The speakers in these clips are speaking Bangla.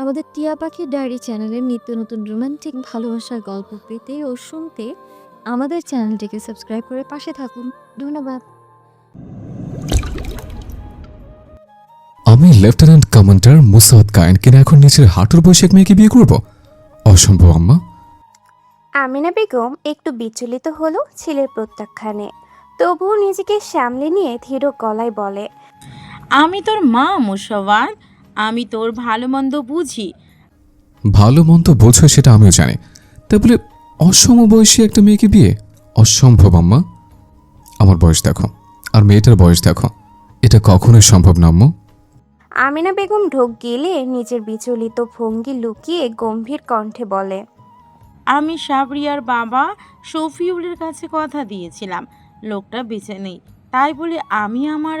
আমাদের টিয়া পাখির ডায়েরি চ্যানেলের নিত্য নতুন রোমান্টিক ভালোবাসার গল্প পেতে ও শুনতে আমাদের চ্যানেলটিকে সাবস্ক্রাইব করে পাশে থাকুন। ধন্যবাদ। আমি লেফটেন্যান্ট কমান্ডার মুসাদ কায়েন কিনা এখন নিচের হাঁটুর বৈশাখ মেয়েকে বিয়ে করব? অসম্ভব আম্মা। আমিনা বেগম একটু বিচলিত হলো ছেলের প্রত্যাখ্যানে, তবুও নিজেকে সামলে নিয়ে ধীর গলায় বলে, আমি তোর মা মুসাওয়াত, আমি তোর ভালো মন্দ বুঝি। ভালো মন্দ বোঝো সেটা আমিও জানি, তাই বলে অসমবয়সী একটা মেয়েকে বিয়ে? অসম্ভব আম্মা। আমার বয়স দেখো আর মেয়েটার বয়স দেখো, এটা কখনোই সম্ভব না আম্মু। আমিনা বেগম ঢোক গিলে নিজের বিচলিত ভঙ্গি লুকিয়ে গম্ভীর কণ্ঠে বলে, আমি সাবরিয়ার বাবা শফিউলের কাছে কথা দিয়েছিলাম লোকটা বেঁচে নেই, তাই বলে আমি আমার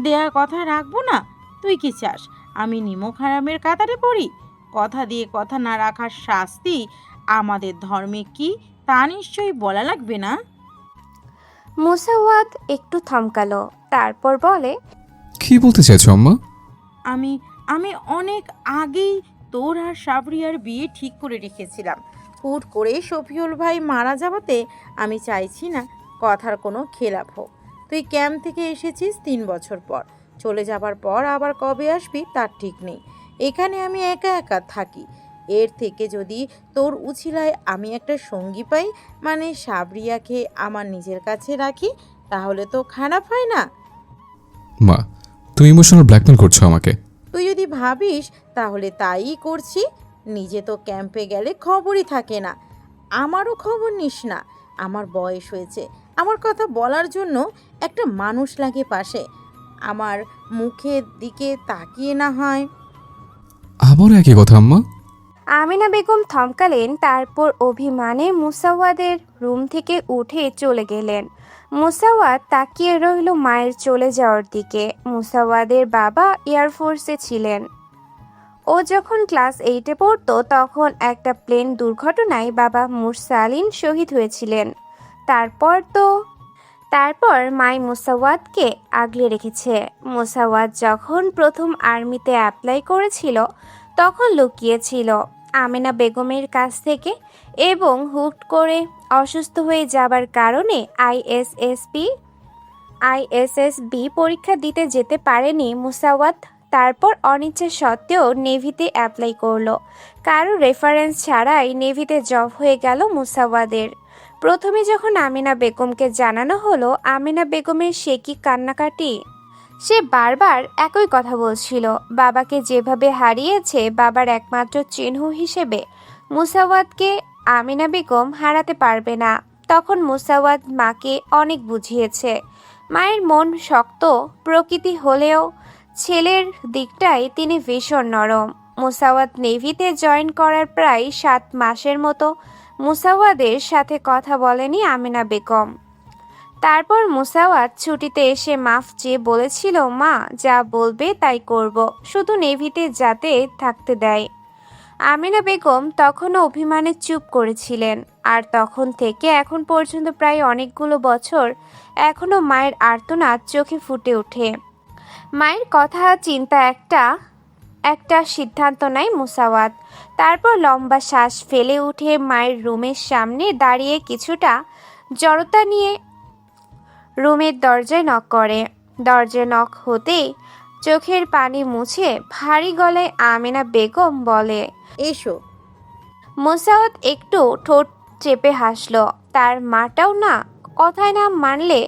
দেয়া কথা রাখবো না? তুই কি চাস আমি নিমক হারামের কাতারে পড়ি? কথা দিয়ে কথা না রাখার শাস্তি আমাদের ধর্মে কি তা নিশ্চয়ই বলা লাগবে না? মুসাওয়াত একটু থমকালো, তারপর বলে, কি বলতে চাইছো আম্মা? আমি আমি অনেক আগেই তোর আর সাবরিয়ার বিয়ে ঠিক করে রেখেছিলাম। হুট করে শফিউল ভাই মারা যাওয়াতে আমি চাইছি না কথার কোনো খেলাপ হোক। তুই ক্যাম্প থেকে এসেছিস 3 বছর পর, চলে যাবার পর আবার কবে আসবি তার ঠিক নেই। এখানে আমি একা একা থাকি, এর থেকে যদি তোর উছিলায় আমি একটা সঙ্গী পাই, মানে সাবরিয়াকে আমার নিজের কাছে রাখি, তাহলে তো খারাপ হয় না? মা, তুমি ইমোশনাল ব্ল্যাকমেল করছো আমাকে। তুই যদি ভাবিস তাহলে তাই করছি। নিজে তো ক্যাম্পে গেলে খবরই থাকে না, আমারও খবর নিস না। আমার বয়স হয়েছে, আমার কথা বলার জন্য একটা মানুষ লাগে পাশে, আমার মুখের দিকে তাকিয়ে না হয়। আবারও একই কথা আম্মা। আমিনা বেগম থমকালেন, তারপর অভিমানে মুসাওয়াদের রুম থেকে উঠে চলে গেলেন। মুসাওয়াদ তাকিয়ে রইল মায়ের চলে যাওয়ার দিকে। মুসাওয়াদের বাবা এয়ারফোর্সে ছিলেন। ও যখন ক্লাস 8-এ পড়তো তখন একটা প্লেন দুর্ঘটনায় বাবা মুরসালিন শহীদ হয়েছিলেন। তারপর মাই মুসাওয়াদকে আগলে রেখেছে। মুসাওয়াদ যখন প্রথম আর্মিতে অ্যাপ্লাই করেছিল তখন লুকিয়েছিল আমেনা বেগমের কাছ থেকে, এবং হুট করে অসুস্থ হয়ে যাবার কারণে আইএসএসবি পরীক্ষা দিতে যেতে পারেনি মুসাওয়াত। তারপর অনিচ্ছা সত্ত্বেও নেভিতে অ্যাপ্লাই করলো। কারো রেফারেন্স ছাড়াই নেভিতে জব হয়ে গেল মুসাওয়াদের। প্রথমে যখন আমিনা বেগমকে জানানো হলো, আমিনা বেগমের সে কি কান্নাকাটি! সে বারবার একই কথা বলছিল, বাবাকে যেভাবে হারিয়েছে বাবার একমাত্র চিহ্ন হিসেবে মুসাওয়াতকে আমিনা বেগম হারাতে পারবে না। তখন মুসাওয়াত মাকে অনেক বুঝিয়েছে। মায়ের মন শক্ত প্রকৃতি হলেও ছেলের দিকটাই তিনি ভীষণ নরম। মুসাওয়াত নেভিতে জয়েন করার প্রায় 7 মাসের মতো মুসাওয়াদের সাথে কথা বলেনি আমিনা বেগম। তারপর মুসাওয়াত ছুটিতে এসে মাফ চেয়ে বলেছিল, মা যা বলবে তাই করব, শুধু নেভিতে যাতে থাকতে দেয়। আমিনা বেগম তখনও অভিমানে চুপ করেছিলেন। আর তখন থেকে এখন পর্যন্ত প্রায় অনেকগুলো বছর এখনো মায়ের আর্তনাদ চোখে ফুটে ওঠে। মায়ের কথা চিন্তা একটা সিদ্ধান্ত নেয় মুসাওয়াত। তারপর লম্বা শ্বাস ফেলে উঠে মায়ের রুমের সামনে দাঁড়িয়ে কিছুটা জড়তা নিয়ে রুমের দরজায় নক করে। দরজায় নক হতেই চোখের পানি মুছে ভারী গলায় আমিনা বেগম বলে, এসো। মুসাওয়াত একটু ঠোঁট চেপে হাসলো। তার মাটাও না কথায় না মানলে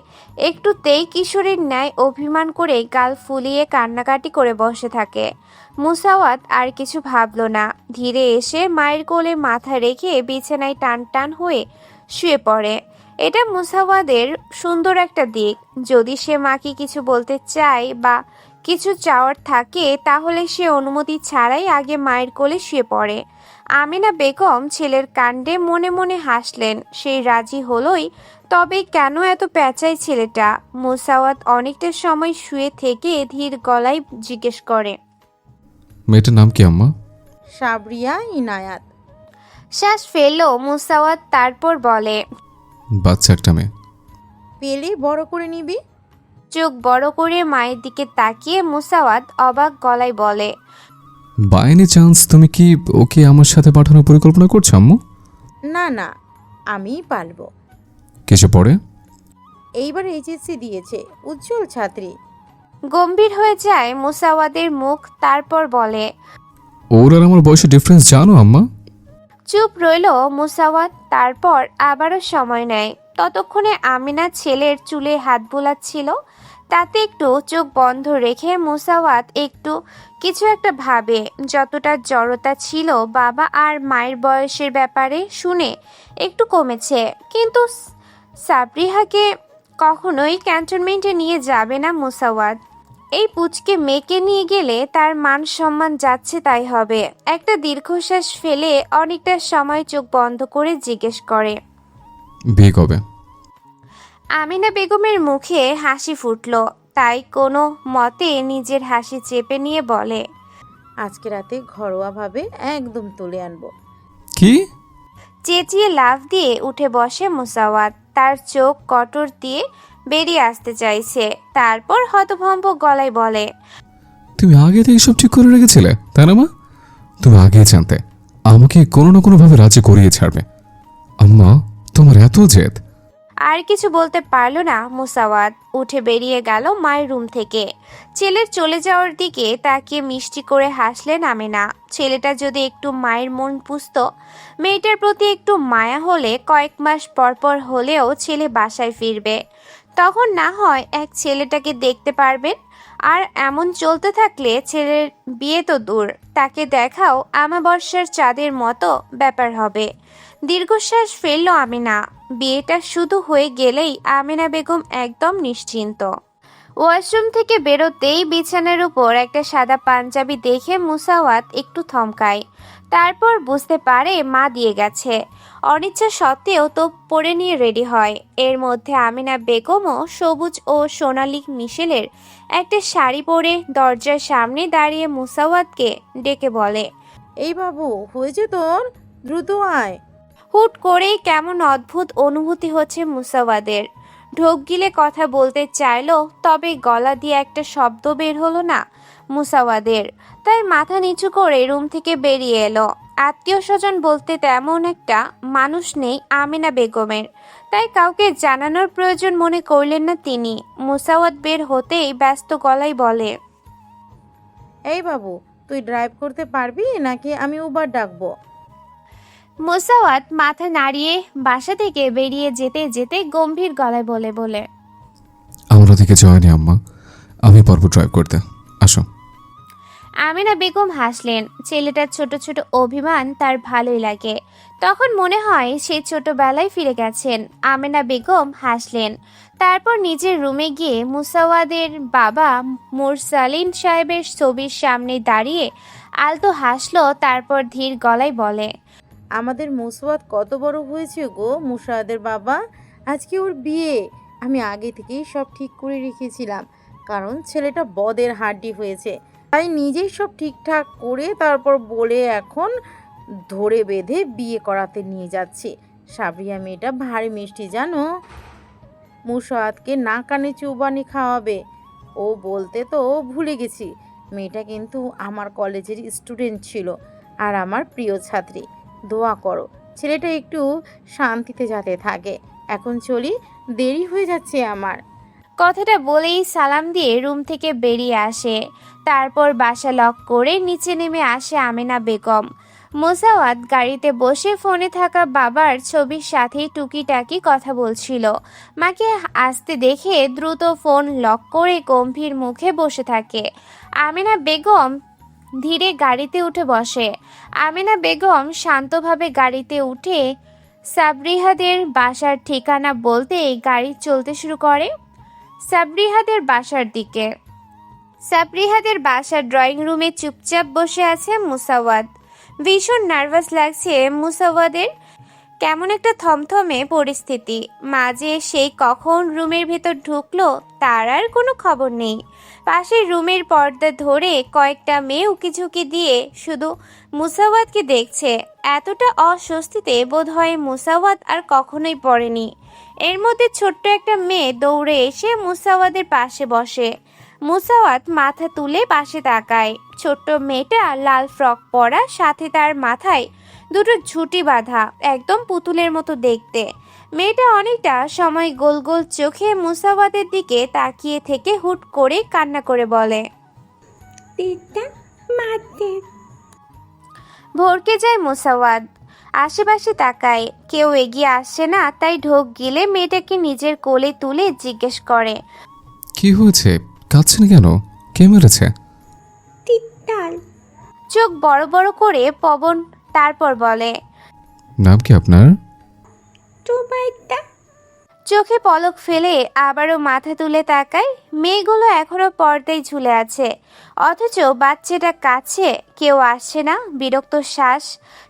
একটুতেই কিশোরীর ন্যায় অভিমান করে গাল ফুলিয়ে কান্নাকাটি করে বসে থাকে। মুসাওয়াত আর কিছু ভাবলো না, ধীরে এসে মায়ের কোলে মাথা রেখে বিছানায় টান টান হয়ে শুয়ে পড়ে। এটা মুসাওয়াদের সুন্দর একটা দিক। যদি সে মাকে কিছু বলতে চায় বা কিছু চাওয়ার থাকে তাহলে সে অনুমতি ছাড়াই আগে মায়ের কোলে শুয়ে পড়ে। আমিনা বেগম ছেলের কাণ্ডে মনে মনে হাসলেন। সেই রাজি হলোই, তবে কেন এত পেঁচায় ছেলেটা? মুসাওয়াত অনেকটা সময় শুয়ে থেকে ধীর গলায় জিজ্ঞেস করে, মেয়েটার নাম কি আম্মা? সাবরিয়া ইনায়াত। শ্বাস ফেললো মুসাওয়াত, তারপর বলে, বাচ্চা একটা মেয়ে। পেলে বড় করে নিবি। চোখ বড় করে মায়ের দিকে তাকিয়ে মুসাওয়াত অবাক গলায় বলে, বাই এনি চান্স তুমি কি ওকে আমার সাথে পাঠানোর পরিকল্পনা করছো আম্মু? না না, আমিই পারবো। কিসে পড়ে? এইবার এইচএসসি দিয়েছে, উজ্জ্বল ছাত্রী। গম্ভীর হয়ে যায় মুসাওয়াদের মুখ, তারপর বলে। ওর আর আমার বয়সে ডিফারেন্স জানো আম্মা? চুপ রইল মুসাওয়াত, তারপর আবারও সময় নেয়। ততক্ষণে আমিনা ছেলের চুলে হাত বুলাচ্ছিল। তাতে একটু চোখ বন্ধ রেখে মুসাওয়াত একটু কিছু একটা ভাবে। যতটা জড়তা ছিল বাবা আর মায়ের বয়সের ব্যাপারে শুনে একটু কমেছে, কিন্তু সাবরিহাকে কখনোই ক্যান্টনমেন্টে নিয়ে যাবে না মুসাওয়াত। এই পুচকে মেয়েকে নিয়ে গেলে তার মান সম্মান যাচ্ছে তাই হবে। একটা দীর্ঘশ্বাস ফেলে অনেকটা সময় চোখ বন্ধ করে জিজ্ঞেস করে। বিয়ে কবে? আমিনা বেগমের মুখে হাসি ফুটল, তাই কোনো মতে নিজের হাসি চেপে নিয়ে বলে। আজকে রাতে ঘরোয়াভাবে একদম তুলে আনবো। কি? চেঁচিয়ে লাফ দিয়ে উঠে বসে মুসাওয়াত। তার চোখ কটর দিয়ে বেরিয়ে আসতে চাইছে, তারপর হতভম্ব গলায় বলে। তুমি আগে থেকে সব ঠিক করে রেখেছিলে তাই না মা? তুমি আগেই জানতে আমাকে কোনো না কোনো ভাবে রাজি করিয়ে ছাড়বে। আম্মা তোমার এত জেদ। আর কিছু বলতে পারল না মুসাওয়াত। উঠে বেরিয়ে গেল মায়ের রুম থেকে। ছেলের চলে যাওয়ার দিকে তাকিয়ে মিষ্টি করে হাসলেন আমিনা। ছেলেটা যদি একটু মায়ের মন পুষত, মেয়েটার প্রতি একটু মায়া হলে কয়েক মাস পর হলেও ছেলে বাসায় ফিরবে। তখন না হয় এক ছেলেটাকে দেখতে পারবেন। আর এমন চলতে থাকলে ছেলের বিয়ে তো দূর, তাকে দেখাও আমাবস্যার চাঁদের মতো ব্যাপার হবে। দীর্ঘশ্বাস ফেলল আমিনা। বিয়েটা শুধু হয়ে গেলেই আমিনা বেগম একদম নিশ্চিন্ত। ওয়াশরুম থেকে বেরোতেই বিছানার উপর একটা সাদা পাঞ্জাবি দেখে মুসাওয়াত একটু থমকায়। তারপর বুঝতে পারে মা দিয়ে গেছে। অনিচ্ছা সত্ত্বেও তো পরে নিয়ে রেডি হয়। এর মধ্যে আমিনা বেগমও সবুজ ও সোনালী মিশেলের একটা শাড়ি পরে দরজার সামনে দাঁড়িয়ে মুসাওয়াতকে ডেকে বলে। এই বাবু, হয়েছে তোর, দ্রুত আয়। হুট করেই কেমন অদ্ভুত অনুভূতি হচ্ছে মুসাওয়াদের। ঢোক গিলে কথা বলতে চাইলো, তবে গলা দিয়ে একটা শব্দ বের হলো না মুসাওয়াদের। তাই মাথা নিচু করে রুম থেকে বেরিয়ে এলো। আত্মীয় স্বজন বলতে তেমন একটা মানুষ নেই আমিনা বেগমের, তাই কাউকে জানানোর প্রয়োজন মনে করলেন না তিনি। মুসাওয়াত বের হতেই ব্যস্ত গলায় বলে। এই বাবু, তুই ড্রাইভ করতে পারবি নাকি আমি উবার ডাকবো? মুসাওয়াত মাথা নাড়িয়ে বাসা থেকে বেরিয়ে যেতে যেতে গম্ভীর গলায় বলে। আমার ওদিকে যায়নি আম্মা, আমি পারবো ড্রাইভ করতে, আসো। আমিনা বেগম হাসলেন। ছেলেটার ছোট ছোট অভিমান তার ভালোই লাগে। তখন মনে হয় সে ছোটবেলায় ফিরে গেছেন। আমিনা বেগম হাসলেন। তারপর নিজের রুমে গিয়ে মুসাওয়াদের বাবা মুরসালিন সাহেবের ছবির সামনে দাঁড়িয়ে আলতো হাসলো, তারপর ধীর গলায় বলে। আমাদের মুসওয়াত কত বড় হয়েছে গো মুসাদের বাবা, আজকে ওর বিয়ে। আমি আগে থেকেই সব ঠিক করে রেখেছিলাম, কারণ ছেলেটা বদের হাড্ডি হয়েছে, তাই নিজেই সব ঠিকঠাক করে তারপর বলে এখন ধরে বেঁধে বিয়ে করাতে নিয়ে যাচ্ছি। সাবরিয়া মেয়েটা ভারী মিষ্টি জানো, মুসাদকে না কানে চুবানি খাওয়াবে। ও বলতে তো ভুলে গেছি, মেয়েটা কিন্তু আমার কলেজের স্টুডেন্ট ছিল আর আমার প্রিয় ছাত্রী। দোয়া করো ছেলেটা একটু শান্তিতে যাতে থাকে। এখন চলি, দেরি হয়ে যাচ্ছে আমার। কথাটা বলেই সালাম দিয়ে রুম থেকে বেরিয়ে আসে। তারপর বাসা লক করে নিচে নেমে আসে আমিনা বেগম। মুসাওয়াত গাড়িতে বসে ফোনে থাকা বাবার ছবির সাথে টুকিটাকি কথা বলছিল। মাকে আসতে দেখে দ্রুত ফোন লক করে গম্ভীর মুখে বসে থাকে। আমিনা বেগম ধীরে গাড়িতে উঠে বসে। আমিনা বেগম শান্তভাবে গাড়িতে উঠে সাবরিহাদের বাসার ঠিকানা বলতেই গাড়ি চলতে শুরু করে সাবরিহাদের বাসার দিকে। সাবরিহাদের বাসার ড্রয়িং রুমে চুপচাপ বসে আছে মুসাওয়াত। ভীষণ নার্ভাস লাগছে মুসাওয়াদের। কেমন একটা থমথমে পরিস্থিতি। মাঝে সেই কখন রুমের ভেতর ঢুকলো তার আর কোনো খবর নেই। পাশের রুমের পর্দা ধরে কয়েকটা মেয়ে উকিঝুঁকি দিয়ে শুধু মুসাওয়াতকে দেখছে। এতটা অস্বস্তিতে বোধহয় মুসাওয়াত আর কখনোই পড়েনি। এর মধ্যে ছোট্ট একটা মেয়ে দৌড়ে এসে মুসাওয়াদের পাশে বসে। মুসাওয়াত মাথা তুলে পাশে তাকায়। ছোট্ট মেয়েটা লাল ফ্রক পরা, সাথে তার মাথায় দুটো ঝুঁটি বাঁধা, একদম পুতুলের মতো দেখতে। মেয়েটা অনেকটা সময় গোল গোল চোখে মুসাওয়াতের দিকে তাকিয়ে থেকে হুট করে কান্না করে বলে, দিদা মাতে। ভরকে যায় মুসাওয়াত। আশেপাশে তাকায়, কেউ এগিয়ে আসছে না, তাই ঢোক গিলে মেয়েটাকে নিজের কোলে তুলে জিজ্ঞেস করে, কি হয়েছে? কাঁদছেন কেন? কে মেরেছে? তিতাল। চোখ বড় বড় করে পবন তারপর বলে, নাম কি আপনার? টুবাইতা। চোখে পলক ফেলে আবারও মাথা তুলে তাকায়। মেয়েগুলো এখনো পর্দায় ঝুলে আছে, অথচ বাচ্চাটা কাছে কেউ আসছে না। বিরক্ত শ্বাস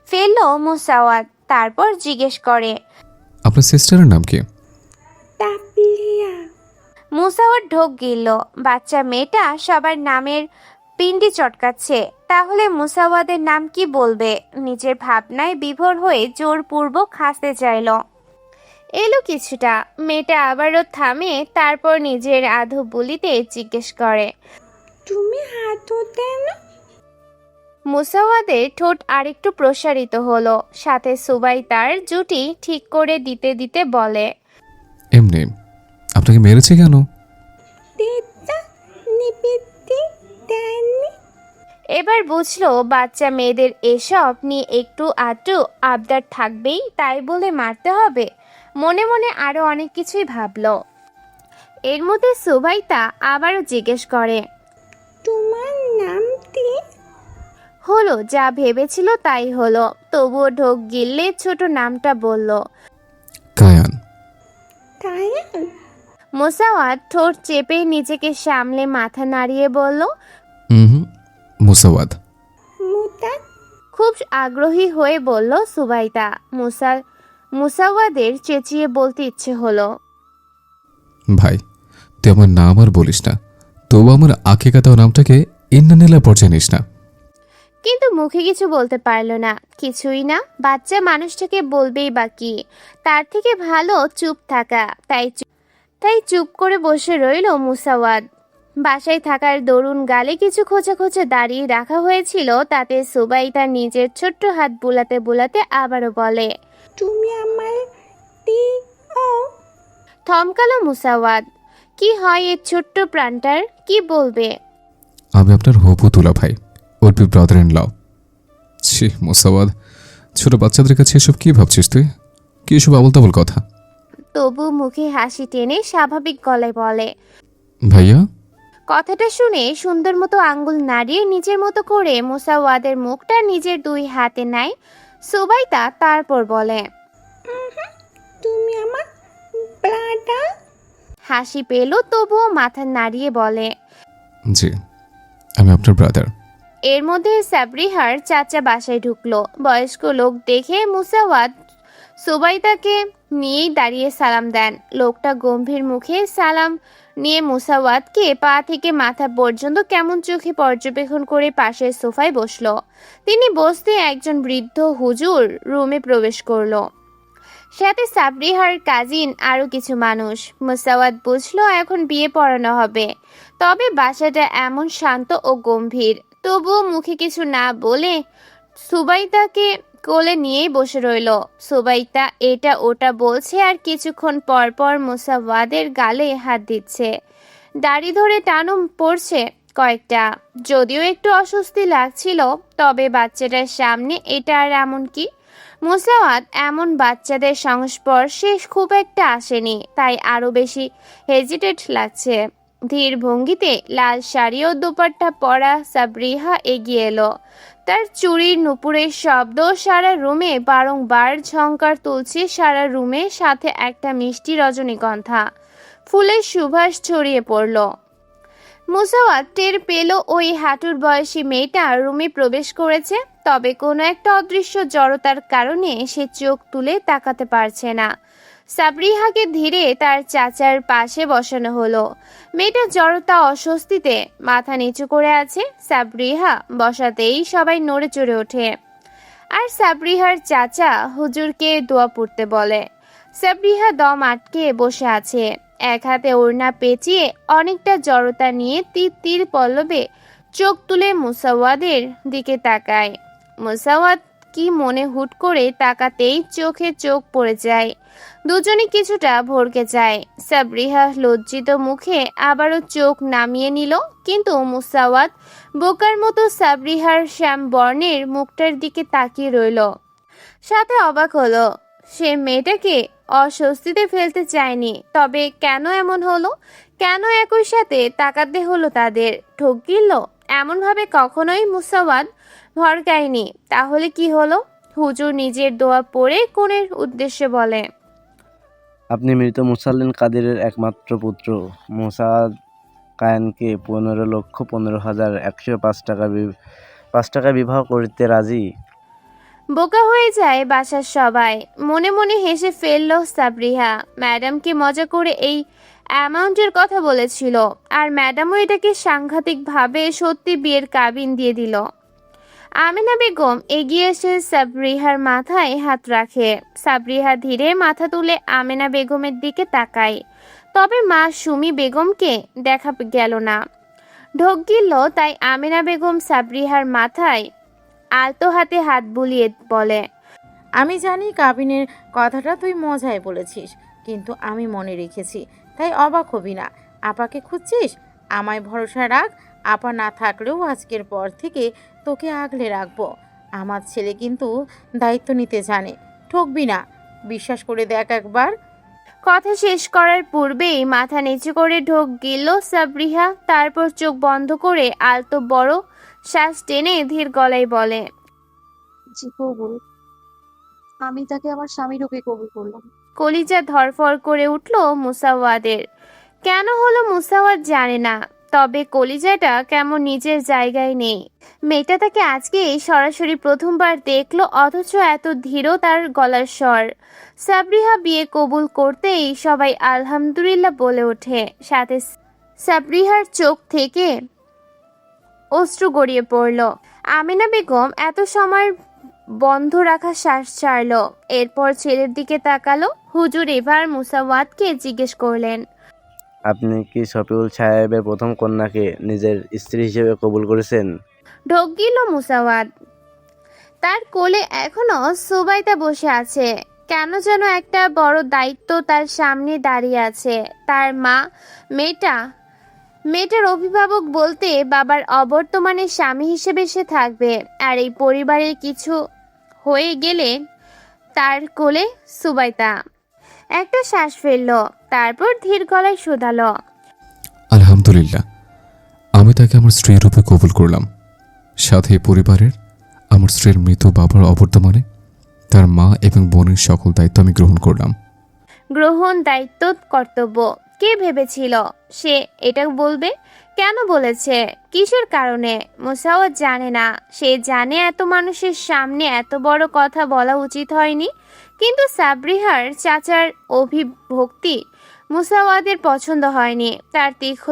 ফেলল মুসাওয়াত, তারপর জিজ্ঞেস করে, আপনার সিস্টারের নাম কি? তাপলিয়া। মুসাওয়াত ঢোক গিলল। বাচ্চা মেয়েটা সবার নামের পিন্ডি চটকাচ্ছে, তাহলে মুসাওয়াদের নাম কি বলবে? নিজের ভাবনায় বিভোর হয়ে জোরপূর্বক হাসতে চাইল। এলো কিছুটা, মেয়েটা আবারও থামে, তারপর নিজের আধো বলিতে জিজ্ঞেস করে, তুমি হাঁটো কেন? মুসাওয়াদের ঠোঁট আরেকটু প্রসারিত হলো, সাথে সুবাই তার জুটি ঠিক করে দিতে দিতে বলে, এমনি। আপনাকে মেরেছে কেন? দিদা নিবিতি দেয়নি। এবার বুঝলো বাচ্চা মেয়েদের এসব নিয়ে একটু আধটু আবদার থাকবেই, তাই বলে মারতে হবে। মনে মনে আরো অনেক কিছুই ভাবলো। এর মধ্যে সুবাইতা আবারও জিজ্ঞেস করে, তোমার নাম কি? হলো যা ভেবেছিল তাই হলো, তবুও ঢোক গিললে ছোট নামটা বলল। কায়ান। কায়াল। মুসাওয়াত ঠোঁট চেপে নিজেকে সামলে মাথা নাড়িয়ে বলল, হুম, মুসাওয়াদ। মুতা। খুব আগ্রহী হয়ে বলল সুবাইতা। মুসাওয়াদের চেঁচিয়ে বলতে ইচ্ছে হলো, ভাই, তুই আমার নাম আর বলিস না, তবু আমার আঁকে কাটাও নামটাকে ইন্নানিলা পর্যায়ে নিস না। কিন্তু মুখে কিছু বলতে পারলো না। কিছুই না, বাচ্চা মানুষটাকে বলবেই বা কি? তার থেকে ভালো চুপ থাকা। তাই চুপ করে বসে রইল মুসাওয়াদ। বাসায় থাকার দরুন গালে কিছু খোঁচা খোঁচা দাঁড়িয়ে রাখা হয়েছিল, তাতে সুবাইতা নিজের ছোট্ট হাত বুলাতে বুলাতে আবারও বলে, তুমি আমার টি ও। থমকালো মুসাওয়াদ। কি হয় এর ছোট্ট প্রাণটার? কি বলবে? আমি আপনার হবু তুলা ভাই, ওর বি ব্রাদার ইন লও। ছি মুসাওয়াদ, ছোট বাচ্চাদের কাছে এসব কি ভাবছিস তুই? কি এসব আবল তাবল কথা? তবু মুখে হাসি টেনে স্বাভাবিক গলায় বলে, ভাইয়া। কথাটা শুনে সুন্দর মতো আঙ্গুল নাড়িয়ে নিজের মতো করে মুসাওয়াদের মুখটা নিজের দুই হাতে নেয় সুবাইতা, তারপর বলে, তুমি আমার ব্রাদার। হাসি পেল তবুও মাথা নাড়িয়ে বলে, জি, আমি আপনার ব্রাদার। এর মধ্যে সাবরিহার চাচা বাসায় ঢুকলো। বয়স্ক লোক দেখে মুসাওয়াদ সুবাইতাকে নিয়েই দাঁড়িয়ে সালাম দেন। লোকটা গম্ভীর মুখে সালাম নিয়ে মুসাওয়াদকে পা থেকে মাথা পর্যন্ত কেমন চোখে পর্যবেক্ষণ করে পাশের সোফায় বসলো। তিনি বসতে একজন বৃদ্ধ হুজুর রুমে প্রবেশ করলো, সাথে সাবরিহার কাজিন আরো কিছু মানুষ। মুসাওয়াদ বুঝলো এখন বিয়ে পড়ানো হবে। তবে বাসাটা এমন শান্ত ও গম্ভীর, তবুও মুখে কিছু না বলে সুবাইতাকে কোলে নিয়েই বসে রইল। সুবাইতা এটা ওটা বলছে আর কিছুক্ষণ পর পর মুসাওয়াদের গালে হাত দিচ্ছে। দাড়ি ধরে টানুম পড়ছে কয়েকটা। যদিও একটু অস্বস্তি লাগছিল, তবে বাচ্চাটার সামনে এটা আর এমন কি? মুসাওয়াদ এমন বাচ্চাদের সংস্পর্শে খুব একটা আসেনি, তাই আরো বেশি হেজিটেট লাগছে। ধীর ভঙ্গিতে লাল শাড়ি ও দুপাট্টা পরা সাবরিহা এগিয়ে এলো। তার চুড়ির নুপুরের শব্দ সারা রুমে বারংবার ঝংকার তুলছে সারা রুমে, সাথে একটা মিষ্টি রজনীগন্ধা ফুলের সুবাস ছড়িয়ে পড়ল। মুসাওয়াদ টের পেল ওই হাঁটুর বয়সী মেয়েটা রুমে প্রবেশ করেছে, তবে কোনো একটা অদৃশ্য জড়তার কারণে সে চোখ তুলে তাকাতে পারছে না। সাবরিহাকে ধীরে তার চাচার পাশে বসানো হলো। মেয়েটা জড়তা অস্বস্তিতে মাথা নিচু করে আছে। সাবরিহা বসাতেই সবাই নড়ে চড়ে ওঠে, আর সাবরিহার চাচা হুজুরকে দোয়া পড়তে বলে। সাবরিহা দম আটকে বসে আছে। এক হাতে ওড়না পেঁচিয়ে অনেকটা জড়তা নিয়ে তীর তীর পল্লবে চোখ তুলে মুসাওয়াদের দিকে তাকায়। মুসাওয়াদ কি মনে হুট করে তাকাতেই চোখে চোখ পড়ে যায়। দুজনে কিছুটা ভড়কে যায়। সাবরিহা লজ্জিত মুখে আবারও চোখ নামিয়ে নিল, কিন্তু মুসাওয়াদ বোকার মতো সাবরিহার শ্যাম বর্ণের মুখটার দিকে তাকিয়ে রইল। সাথে অবাক হলো, সে মেয়েটাকে অস্বস্তিতে ফেলতে চায়নি, তবে কেন এমন হলো? কেন একই সাথে তাকাতে হলো তাদের? ঠক গিলল এমনভাবে কখনোই মুসাওয়াদ ভড়কায়নি। তাহলে কি হলো? হুজুর নিজের দোয়া পড়ে কোণের উদ্দেশ্যে বলে, আপনি মৃত মুসাল্লিন কাদিরের একমাত্র পুত্র মুসাদ কায়েনকে 15,15,105 টাকা বিবাহ করিতে রাজি। বোকা হয়ে যায় বাসার সবাই। মনে মনে হেসে ফেলল সাবরিহা। ম্যাডামকে মজা করে এই অ্যামাউন্টের কথা বলেছিল, আর ম্যাডামও এটাকে সাংঘাতিকভাবে সত্যি বিয়ের কাবিন দিয়ে দিল। আমিনা বেগম এগিয়ে এসে সাবরিহার মাথায় হাত রাখে। সাবরিহা ধীরে মাথা তুলে আমিনা বেগমের দিকে তাকায়, তবে মা সুমি বেগমকে দেখা গেল না। ঢোক গিলল, তাই আমিনা বেগম সাবরিহার মাথায় আলতো হাতে হাত বুলিয়ে বলে, আমি জানি কাবিনের কথাটা তুই মজায় বলেছিস, কিন্তু আমি মনে রেখেছি, তাই অবাক হবি না। আপাকে খুঁজছিস? আমায় ভরসা রাখ। আপা না থাকলেও আজকের পর থেকে তোকে আগলে রাখবো। আমার ছেলে কিন্তু দায়িত্ব নিতে জানে। ঠকবি না, বিশ্বাস করে দেখ একবার। কথা শেষ করার পূর্বেই মাথা নিচু করে ঢোক গিলল সাবরিহা। তারপর চোখ বন্ধ করে আলতো বড় শ্বাস টেনে ধীর গলায় বলে, জি কবুল। আমি তাকে আমার স্বামী রূপে কবুল করলাম। কলিজা ধরফর করে উঠল মুসাওয়াদের। কেন হলো মুসাওয়াদ জানে না, তবে কলিজাটা কেমন নিজের জায়গায় নেই। মেয়েটা তাকে আজকেই সরাসরি প্রথমবার দেখলো, অথচ এত ধীর তার গলার স্বর। সাবরিহা বিয়ে কবুল করতেই সবাই আলহামদুলিল্লাহ বলে ওঠে। সাথে সাবরিহার চোখ থেকে অশ্রু গড়িয়ে পড়ল। আমিনা বেগম এত সময় বন্ধ রাখা শ্বাস ছাড়ল। এরপর ছেলের দিকে তাকালো। হুজুর এবার মুসাওয়াদকে জিজ্ঞেস করলেন, আপনি কি শফিউল সাহেবের প্রথম কন্যাকে নিজের স্ত্রী হিসেবে কবুল করেছেন? ঢোক গিল মুসাওয়াদ। তার কোলে এখনো সুবাইতা বসে আছে। কেন যেন একটা বড় দায়িত্ব তার সামনে দাঁড়িয়ে আছে। তার মা, মেয়েটার অভিভাবক বলতে বাবার অবর্তমানে স্বামী হিসেবে সে থাকবে। আর এই পরিবারের কিছু হয়ে গেলে তার কোলে সুবাইতা। একটা শ্বাস ফেলল, তারপর ধীর গলায় শোধালো, আলহামদুলিল্লাহ, আমি তাকে আমার স্ত্রী রূপে কবুল করলাম। সাথে পরিবারের আমার স্ত্রীর মৃত বাবার অবর্তমানে তার মা এবং বোনের সকল দায়িত্ব আমি গ্রহণ করলাম। গ্রহণ, দায়িত্ব, কর্তব্য। কে ভেবেছিল সে এটা বলবে? কেন বলেছে? কিসের কারণে? মুসাওয়াদ জানে না। সে জানে এত মানুষের সামনে এত বড় কথা বলা উচিত হয়নি, কিন্তু সাবরিহার চাচার অভিভক্তি মুসাওয়াদের পছন্দ হয়নি। তার তীক্ষ্ণ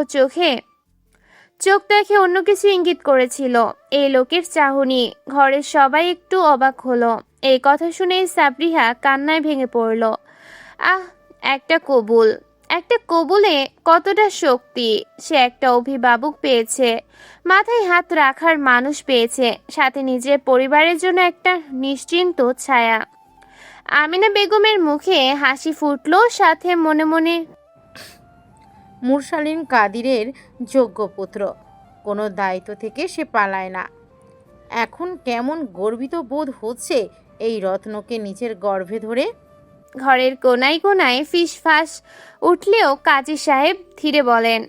চোখ দেখে অন্য কিছু ইঙ্গিত করেছিল। এই লোকের চাহনি। ঘরের সবাই একটু অবাক হলো। এই কথা শুনে সাবরিহা কান্নায় ভেঙে পড়ল। আহ, একটা কবুলে কতটা শক্তি! সে একটা অভিভাবক পেয়েছে, মাথায় হাত রাখার মানুষ পেয়েছে, সাথে নিজের পরিবারের জন্য একটা নিশ্চিন্ত ছায়া। আমিনা বেগমের মুখে হাসি ফুটলো, সাথে মনে মনে, মুরসালিন কাদিরের যোগ্য পুত্র। কোনো দায়িত্ব থেকে সে পালায় না। এখন কেমন গর্বিত বোধ হচ্ছে এই রত্নকে নিজের গর্ভে ধরে। ঘরের কোনায় কোনায় ফিসফাস উঠলেও কাজী সাহেব ধীরে বলেন,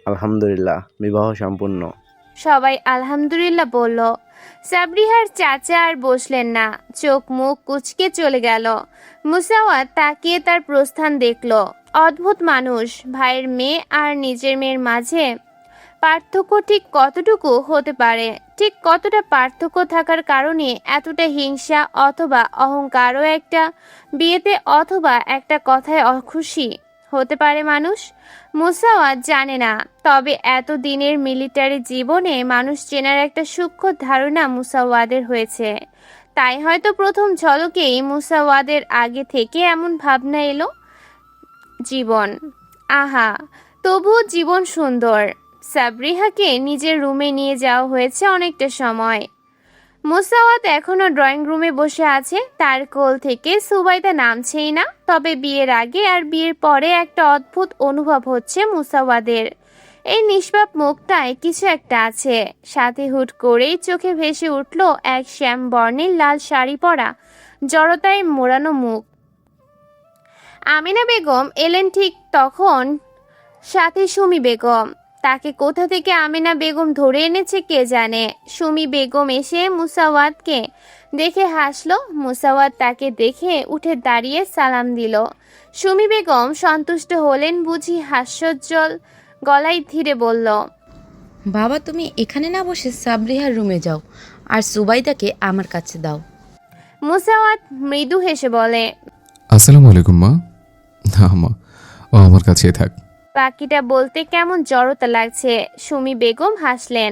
আলহামদুলিল্লাহ, বিবাহ সম্পূর্ণ। সবাই আলহামদুলিল্লাহ বলল। সাবরিহার চাচা আর বসলেন না, চোখ মুখ কুচকে চলে গেল। মুসাওয়াদ তাকিয়ে তার প্রস্থান দেখল। অদ্ভুত মানুষ। ভাইয়ের মেয়ে আর নিজের মেয়ের মাঝে পার্থক্য ঠিক কতটুকু হতে পারে? ঠিক কতটা পার্থক্য থাকার কারণে এতটা হিংসা অথবা অহংকারও একটা বিয়েতে অথবা একটা কথায় অখুশি হতে পারে মানুষ? মুসাওয়াদ জানে না, তবে এত দিনের মিলিটারি জীবনে মানুষ চেনার একটা সূক্ষ্ম ধারণা মুসাওয়াদের হয়েছে। তাই হয়তো প্রথম ঝলকেই মুসাওয়াদের আগে থেকে এমন ভাবনা এলো। জীবন আহা, তবুও জীবন সুন্দর। সাবরিহাকে নিজের রুমে নিয়ে যাওয়া হয়েছে অনেকটা সময়। মুসাওয়াত এখনো ড্রয়িং রুমে বসে আছে, তার কোল থেকে সুবাইদা নামছেই না। তবে বিয়ের আগে আর বিয়ের পরে একটা অদ্ভুত অনুভব হচ্ছে মুসাওয়াদের। এই নিষ্পাপ মুখটায় কিছু একটা আছে। সাথে হুট করেই চোখে ভেসে উঠল এক শ্যাম বর্ণের লাল শাড়ি পরা, জড়তায় মোড়ানো মুখ। আমিনা বেগম এলেন ঠিক তখন, সাথে সুমি বেগম। তাকে কোথা থেকে আমিনা বেগম ধরে এনেছে কে জানে। সুমি বেগম এসে মুসাওয়াতকে দেখে হাসলো। মুসাওয়াত তাকে দেখে উঠে দাঁড়িয়ে সালাম দিল। সুমি বেগম সন্তুষ্ট হলেন বুঝি, হাস্যোজ্জ্বল গলায় ধীরে বলল, বাবা তুমি এখানে না বসে সাবরিহার রুমে যাও আর সুবাইদাকে আমার কাছে দাও। মুসাওয়াত মৃদু হেসে বলে, আসসালামু আলাইকুম মা। না মা, ও আমার কাছেই থাক। বাকিটা বলতে কেমন জড়তা লাগছে। সুমি বেগম হাসলেন।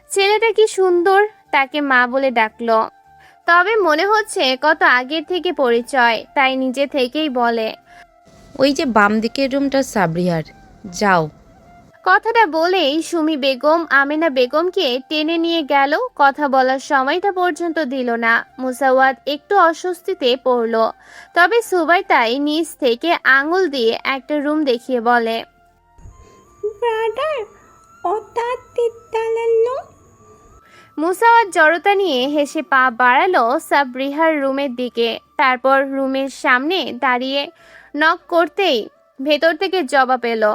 ছেলেটা কি সুন্দর, তাকে মা বলে ডাকলো। তবে মনে হচ্ছে কত আগের থেকে পরিচয়, তাই নিজে থেকেই বলে, ওই যে বাম দিকের রুমটা সাবরিহার, যাও। কথাটা বলেই সুমি বেগম আমিনা বেগমকে টেনে নিয়ে গেল। কথা বলার সময়টা পর্যন্ত দিল না। মুসাওয়াত একটু অস্বস্তিতে পড়ল। তবে সুবাইতাই নিচ থেকে আঙুল দিয়ে একটা রুম দেখিয়ে বলে, ব্রাদার ওটা তিতালানো মুসাওয়াত জড়তা নিয়ে হেসে পা বাড়ালো সাবরিহার রুমের দিকে। তারপর রুমের সামনে দাঁড়িয়ে নক করতেই ভেতর থেকে জবাব এলো।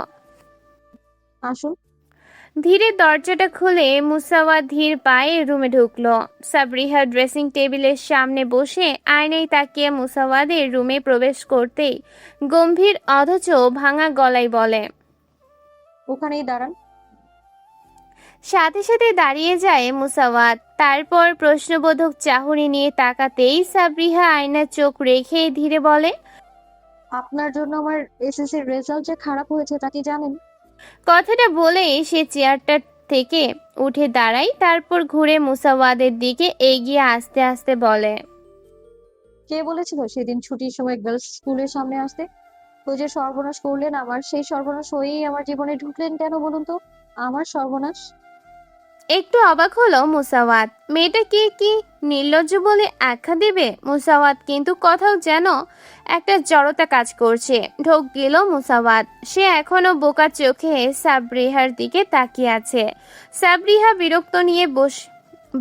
আসুন। ধীরে দরজাটা খুলে মুসাওয়াত ধীর পায়ে রুমে ঢুকলো। সাবরিহা ড্রেসিং টেবিলের সামনে বসে আয়নায় তাকিয়ে মুসাওয়াদের রুমে প্রবেশ করতেই গম্ভীর অথচ ভাঙা গলায় বলে, ওখানেই দাঁড়ান। সাথে সাথে দাঁড়িয়ে যায় মুসাওয়াত। তারপর প্রশ্নবোধক চাহনি নিয়ে তাকাতেই সাবরিহা আয়নার চোখ রেখে ধীরে বলে, আপনার জন্য আমার এসএসসির রেজাল্ট যে খারাপ হয়েছে তা কি জানেন? কথাটা বলেই সে চেয়ারটা থেকে উঠে দাঁড়ায়। তারপর ঘুরে মুসাওয়াদের দিকে এগিয়ে আস্তে আস্তে বলে, কে বলেছিল সেদিন ছুটির সময় গার্লস স্কুলের সামনে আসতে? ওই যে সর্বনাশ করলেন আমার, সেই সর্বনাশ হয়েই আমার জীবনে ঢুকলেন কেন বলুন তো? আমার সর্বনাশ। একটু অবাক হলো মুসাওয়াত। মেয়েটাকে কি নির্লজ্জ বলে আখ্যা দেবে মুসাওয়াত? কিন্তু কোথাও যেন একটা জড়তা কাজ করছে। ঢোক গেল মুসাওয়াত। সে এখনো বোকা চোখে সাবরিহার দিকে তাকিয়ে আছে। সাবরিহা বিরক্ত নিয়ে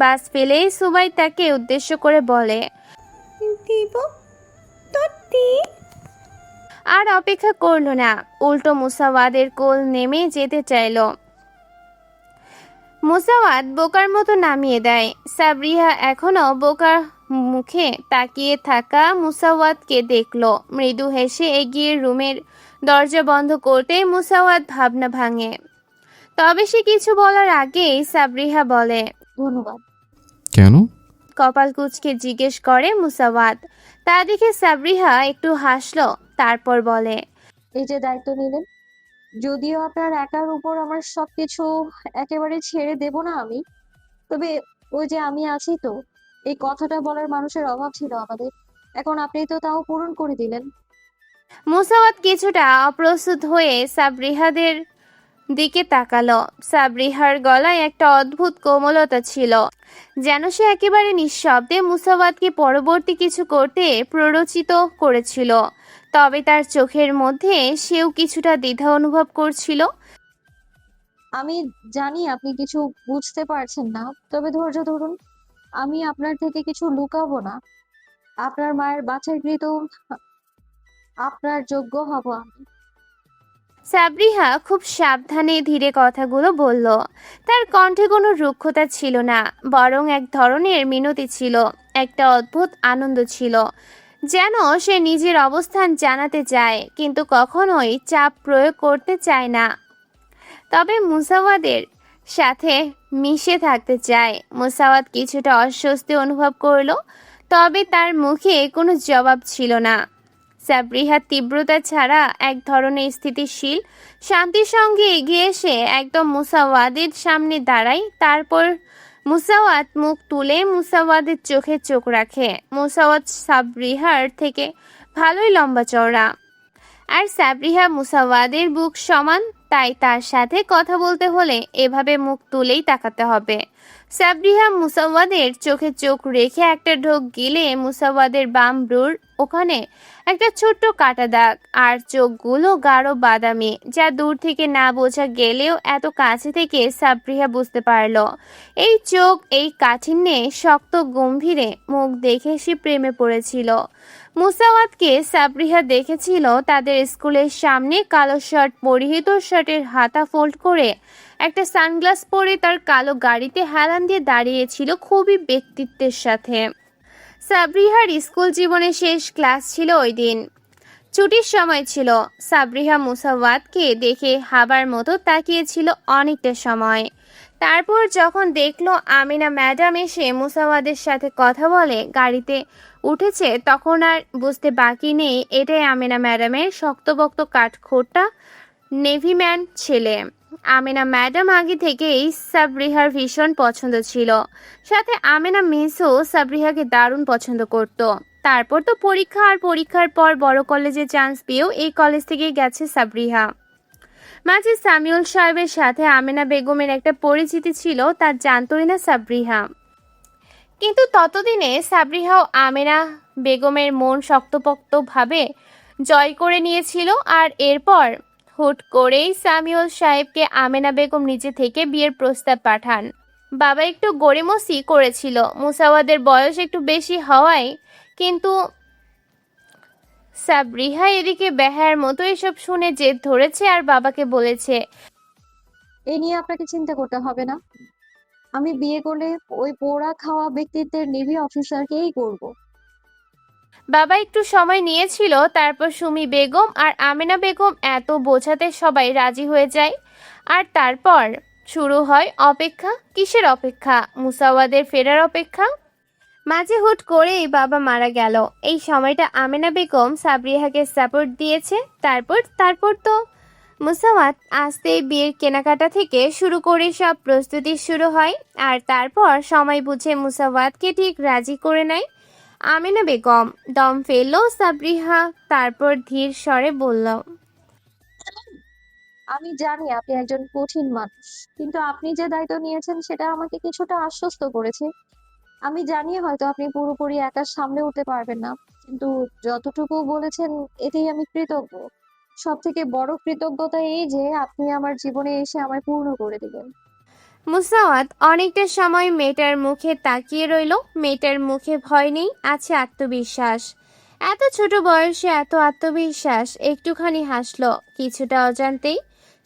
বাস ফেলেই সুবাই তাকে উদ্দেশ্য করে বলে, দিব তত্তি আর অপেক্ষা করলো না, উল্টো মুসাওয়াদের কোল নেমে যেতে চাইলো। মুসাওয়াত বোকার মতো নামিয়ে দেয়। সাবরিহা এখনো বোকার মুখে তাকিয়ে থাকা মুসাওয়াতকে দেখলো। মৃদু হেসে এগিয়ে রুমের দরজা বন্ধ করতে মুসাওয়াত ভাবনা ভাঙে। তবে সে কিছু বলার আগেই সাবরিহা বলে, ধন্যবাদ। কেন? কপাল কুঁচকে জিজ্ঞেস করে মুসাওয়াত। তা দেখে সাবরিহা একটু হাসলো। তারপর বলে, এই যে দায়িত্ব নিলেন, যদিও আপনার একার উপর আমার সবকিছু একেবারে ছেড়ে দেব না আমি, তবে ওই যে আমি আছি তো, এই কথাটা বলার মানুষের অভাব ছিল আমাদের। এখন আপনি তো তাও পূরণ করে দিলেন। মুসাওয়াত কিছুটা অপ্রস্তুত হয়ে সাবরিহাদের দিকে তাকালো। সাবরিহার গলায় একটা অদ্ভুত কোমলতা ছিল, যেন সে একেবারে নিঃশব্দে মুসাওয়াতকে পরবর্তী কিছু করতে প্ররোচিত করেছিল। তবে তার চোখের মধ্যে সেও কিছুটা দ্বিধা অনুভব করছিল। আমি জানি আপনি কিছু বুঝতে পারছেন না, তবে ধৈর্য ধরুন। আমি আপনার থেকে কিছু লুকাবো না। আপনার মায়ের বাছাইকৃত, আপনার যোগ্য হব আমি। সাবরিহা খুব সাবধানে ধীরে কথাগুলো বলল। তার কণ্ঠে কোনো রুক্ষতা ছিল না, বরং এক ধরনের মিনতি ছিল, একটা অদ্ভুত আনন্দ ছিল। যেন সে নিজের অবস্থান জানাতে চায়, কিন্তু কখনোই চাপ প্রয়োগ করতে চায় না। তবে মুসাওয়াদের সাথে মিশে থাকতে চায়। মুসাওয়াত কিছুটা অস্বস্তি অনুভব করলো, তবে তার মুখে কোনো জবাব ছিল না। সাবরিহার তীব্রতা ছাড়া এক ধরনের স্থিতিশীল শান্তির সঙ্গে এগিয়ে এসে একদম মুসাওয়াদের সামনে দাঁড়ায়। তারপর মুসাওয়াত মুখ তুলে মুসাওয়াদের চোখে চোখ রাখে। মুসাওয়াত সাবরিহার থেকে ভালোই লম্বা চওড়া। আর সাবরিহা মুসাওয়াদের বুক সমান, তাই তার সাথে কথা বলতে হলে এভাবে মুখ তুলেই তাকাতে হবে। সাবরিহা মুসাওয়াদের চোখে চোখ রেখে একটা ঢোক গিলে মুসাওয়াদের বাম ব্রুর ওখানে একটা ছোট্ট কাটা দাগ, আর চোখগুলো গাঢ় বাদামি, যা দূর থেকে না বোঝা গেলেও এত কাছে থেকে সাবরিহা বুঝতে পারলো এই চোখ, এই কাঠিন্যে শক্ত গম্ভীরে মুখ দেখে সে প্রেমে পড়েছিল। মুসাওয়াতকে সাবরিহা দেখেছিল তাদের স্কুলের সামনে, কালো শার্ট পরিহিত, শার্টের হাতা ফোল্ড করে একটা সানগ্লাস পরে তার কালো গাড়িতে হেলান দিয়ে দাঁড়িয়েছিল খুবই ব্যক্তিত্বের সাথে। সাবরিহার স্কুল জীবনের শেষ ক্লাস ছিল ওই দিন, ছুটির সময় ছিল। সাবরিহা মুসাওয়াতকে দেখে হাবার মতো তাকিয়েছিল অনেকটা সময়। তারপর যখন দেখলো আমিনা ম্যাডাম এসে মুসাওয়াদের সাথে কথা বলে গাড়িতে উঠেছে, তখন আর বুঝতে বাকি নেই এটাই আমিনা ম্যাডামের শক্তবক্ত কাঠখোট্টা নেভিম্যান ছেলে। আমিনা ম্যাডাম আগে থেকেই সাবরিহার ভীষণ পছন্দ ছিল, সাথে আমিনা মিসও সাবরিহাকে দারুণ পছন্দ করত। তারপর তো পরীক্ষা, আর পরীক্ষার পর বড় কলেজে চান্স পেয়েও এই কলেজ থেকেই গেছে সাবরিহা। মাঝে সামিউল সাহেবের সাথে আমিনা বেগমের একটা পরিচিতি ছিল, তার জানতই না সাবরিহা। কিন্তু ততদিনে সাবরিহাও আমিনা বেগমের মন শক্তপোক্তভাবে জয় করে নিয়েছিল। আর এরপর হুট করেই সামিউল সাহেবকে আমিনা বেগম নিজে থেকে বিয়ের প্রস্তাব পাঠান। বাবা একটু গড়িমসি করেছিল মুসাওয়াদের বয়স একটু বেশি হওয়ায়, কিন্তু সাবরিহা এদিকে বেহায়ার মতো এসব শুনে জেদ ধরেছে আর বাবাকে বলেছে, এ নিয়ে আপনাকে চিন্তা করতে হবে না। আমি বিয়ে করলে ওই পোড়া খাওয়া ব্যক্তিত্বের নেভি অফিসারকেই করব। বাবা একটু সময় নিয়েছিল, তারপর সুমি বেগম আর আমিনা বেগম এত বোঝাতে সবাই রাজি হয়ে যায়। আর তারপর শুরু হয় অপেক্ষা। কিসের অপেক্ষা? মুসাওয়াদের ফেরার অপেক্ষা। মাঝে হুট করেই বাবা মারা গেল। এই সময়টা আমিনা বেগম সাবরিহাকে সাপোর্ট দিয়েছে। তারপর তো মুসাওয়াত আসতেই বিয়ের কেনাকাটা থেকে শুরু করে সব প্রস্তুতি শুরু হয়। আর তারপর সময় বুঝে মুসাওয়াতকে ঠিক রাজি করে নেয় আমিনা বেগম। দম ফেলল সাবরিহা, তারপর ধীর স্বরে বলল, আমি জানি আপনি একজন কঠিন মানুষ, কিন্তু আপনি যে দায়িত্ব নিয়েছেন সেটা আমাকে কিছুটা আশ্বস্ত করেছে। আমি জানি হয়তো আপনি পুরোপুরি একা সামলে উঠতে পারবেন না, কিন্তু যতটুকু বলেছেন এতেই আমি কৃতজ্ঞ। সব থেকে বড় কৃতজ্ঞতা এই যে আপনি আমার জীবনে এসে আমায় পূর্ণ করে দিলেন। মুসাওয়াত অনেকটা সময় মেয়েটার মুখে তাকিয়ে রইল। মেয়েটার মুখে ভয় নেই, আছে আত্মবিশ্বাস। এত ছোট বয়সে এত আত্মবিশ্বাস। একটুখানি হাসলো কিছুটা অজান্তেই।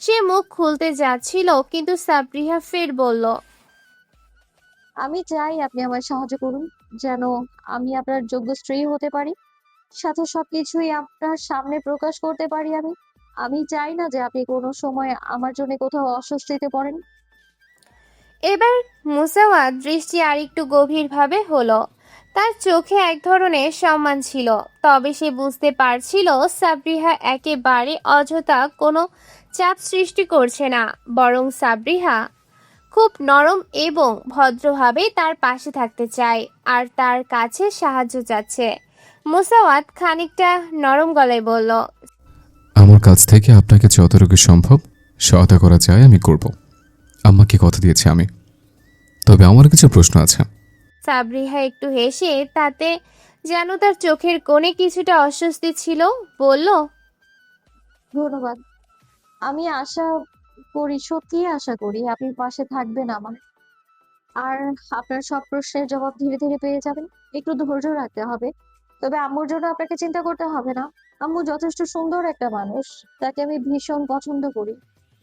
সে মুখ খুলতে যাচ্ছিল, কিন্তু সাবরিহা ফের বলল, আমি চাই আপনি আমায় সাহায্য করুন, যেন আমি আপনার যোগ্য স্ত্রী হতে পারি, সাথে সবকিছুই আপনার সামনে প্রকাশ করতে পারি। আমি চাই না যে আপনি কোনো সময় আমার জন্য কোথাও অস্বস্তিতে পড়েন। এবার মুসাওয়াত দৃষ্টি আরেকটু গভীরভাবে হলো। তার চোখে এক ধরনের সম্মান ছিল, তবে সে বুঝতে পারছিল সাবরিহা একেবারে অযথা কোনো চাপ সৃষ্টি করছে না, বরং সাবরিহা খুব নরম এবং ভদ্রভাবে তার পাশে থাকতে চায় আর তার কাছে সাহায্য চাচ্ছে। মুসাওয়াত খানিকটা নরম গলায় বলল, আমার কাছ থেকে আপনাকে যতটুকু সম্ভব সহায়তা করা যায় আমি করব। আম্মাকে কথা দিয়েছি আমি। তবে আমার কিছু প্রশ্ন আছে। সাবরিহা একটু হেসে, তাতে যেন তার চোখের কোণে কিছুটা অস্বস্তি ছিল, বলল, ধন্যবাদ। আমি আশা করি, সত্যি আশা করি আপনি পাশে থাকবেন আমার, আর আপনার সব প্রশ্নের জবাব ধীরে ধীরে পেয়ে যাবেন। একটু ধৈর্য রাখতে হবে। তবে আম্মুর জন্য আপনাকে চিন্তা করতে হবে না। আম্মু যথেষ্ট সুন্দর একটা মানুষ, তাকে আমি ভীষণ পছন্দ করি।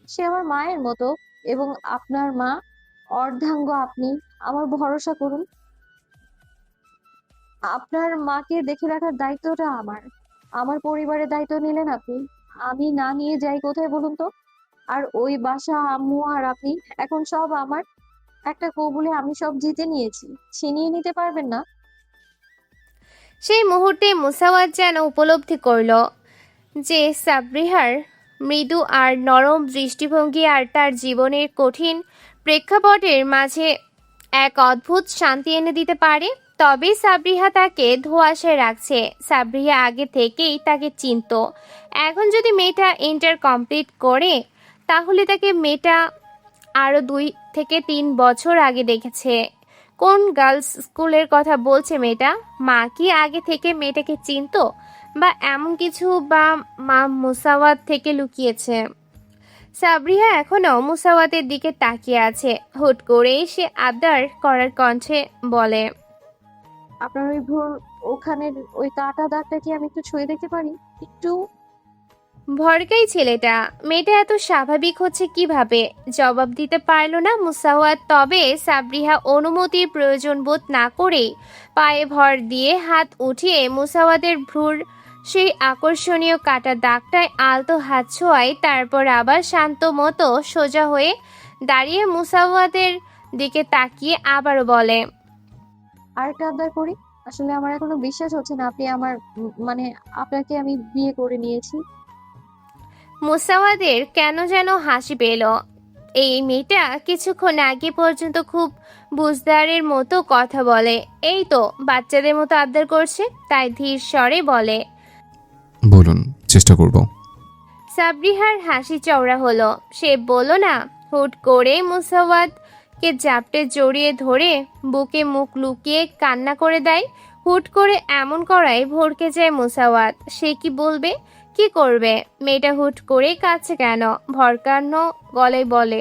সে আমার মায়ের মতো, এবং আপনার মা অর্ধাঙ্গ আপনি। আমার ভরসা করুন, আপনার মাকে দেখে রাখার দায়িত্বটা আমার। আমার পরিবারের দায়িত্ব নিলেন আপনি, আমি না নিয়ে যাই কোথায় বলুন তো? আর ওই বাসা, আম্মু আর আপনি, এখন সব আমার। একটা কবুলে আমি সব জিতে নিয়েছি, ছিনিয়ে নিতে পারবেন না। সেই মুহূর্তে মুসাওয়াত যেন উপলব্ধি করল যে সাবরিহার মৃদু আর নরম দৃষ্টিভঙ্গি আর তার জীবনের কঠিন প্রেক্ষাপটের মাঝে এক অদ্ভুত শান্তি এনে দিতে পারে। তবে সাবরিহা তাকে ধোঁয়াশায় রাখছে। সাবরিহা আগে থেকেই তাকে চিনতো। এখন যদি মেয়েটা ইন্টার কমপ্লিট করে তাহলে তাকে মেয়েটা আরো 2 থেকে 3 বছর আগে দেখেছে। কোন গার্লস স্কুলের কথা বলছে মেয়েটা? মা কি আগে থেকে মেয়েটাকে চিনতো, বা এমন কিছু, বা মা মুসাওয়াত থেকে লুকিয়েছে? সাবরিহা এখনো মুসাওয়াতের দিকে তাকিয়ে আছে। হুট করে সে আবদার করার কণ্ঠে বলে, আপনার ওই ভোর ওখানের ওই কাটা দাগটা কি আমি একটু ছুঁয়ে দেখতে পারি? একটু। ভরকাই ছেলেটা। মেয়েটা এত স্বাভাবিক হচ্ছে কিভাবে? জবাব দিতে পারল না মুসাওয়াত। তবে সাবরিহা অনুমতির প্রয়োজন বোধ না করেই পায়ে ভর দিয়ে হাত উঠিয়ে মুসাওয়াতের ভ্রুর সেই আকর্ষণীয় কাটা দাগটায় আলতো হাত ছোঁয়ায়। তারপর আবার শান্ত মতো সোজা হয়ে দাঁড়িয়ে মুসাওয়াতের দিকে তাকিয়ে আবারও বলে, আরেকটা আবদার করি। আসলে আমার এখনো বিশ্বাস হচ্ছে না আপনি আমার মানে আপনাকে আমি বিয়ে করে নিয়েছি। মুসাওয়াদের কেন যেন হাসি পেল। এই মেয়েটা কিছুক্ষণ আগে পর্যন্ত খুব বুঝদারের মতো কথা বলে, এই তো বাচ্চাদের মতো আবদার করছে। তাই ধীর স্বরে বলে, বলুন, চেষ্টা করব। সাবরিহার হাসি চওড়া হলো। সে বলল না। হুট করে মুসাওয়াতকে জাপটে জড়িয়ে ধরে বুকে মুখ লুকিয়ে কান্না করে দেয়। হুট করে এমন করায় ভড়কে যায় মুসাওয়াত। সে কি বলবে, কি করবে? মেয়েটা হুট করে কাঁদছে কেন? ভরকানো গলায় বলে,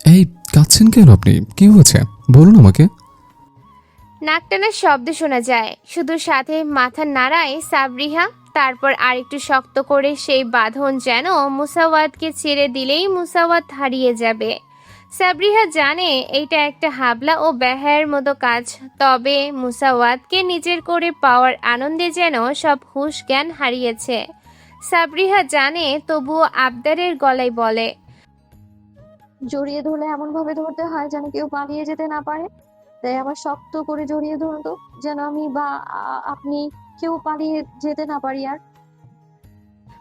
এই কাঁদছেন কেন আপনি? কি হয়েছে বলুন আমাকে। নাক টানার শব্দ শোনা যায়। শুধু সাথে মাথা নাড়ায় সাবরিহা। তারপর আরেকটু শক্ত করে সেই বাঁধন, যেন মুসাওয়াতকে ছেড়ে দিলেই মুসাওয়াত হারিয়ে যাবে। সাবরিহা জানে এইটা একটা হাবলা ও বেহায়ের মতো কাজ। তবে মুসাওয়াতকে নিজের করে পাওয়ার আনন্দে যেন সব হুঁশ জ্ঞান হারিয়েছে। সাবরিহা জানে, তবুও আবদারের গলায় বলে, জড়িয়ে ধরলে এমন ভাবে ধরতে হয় যেন কেউ পালিয়ে যেতে না পারে। তাই আবার শক্ত করে জড়িয়ে ধরুন তো, যেন আমি বা আপনি কেউ পালিয়ে যেতে না পারি আর।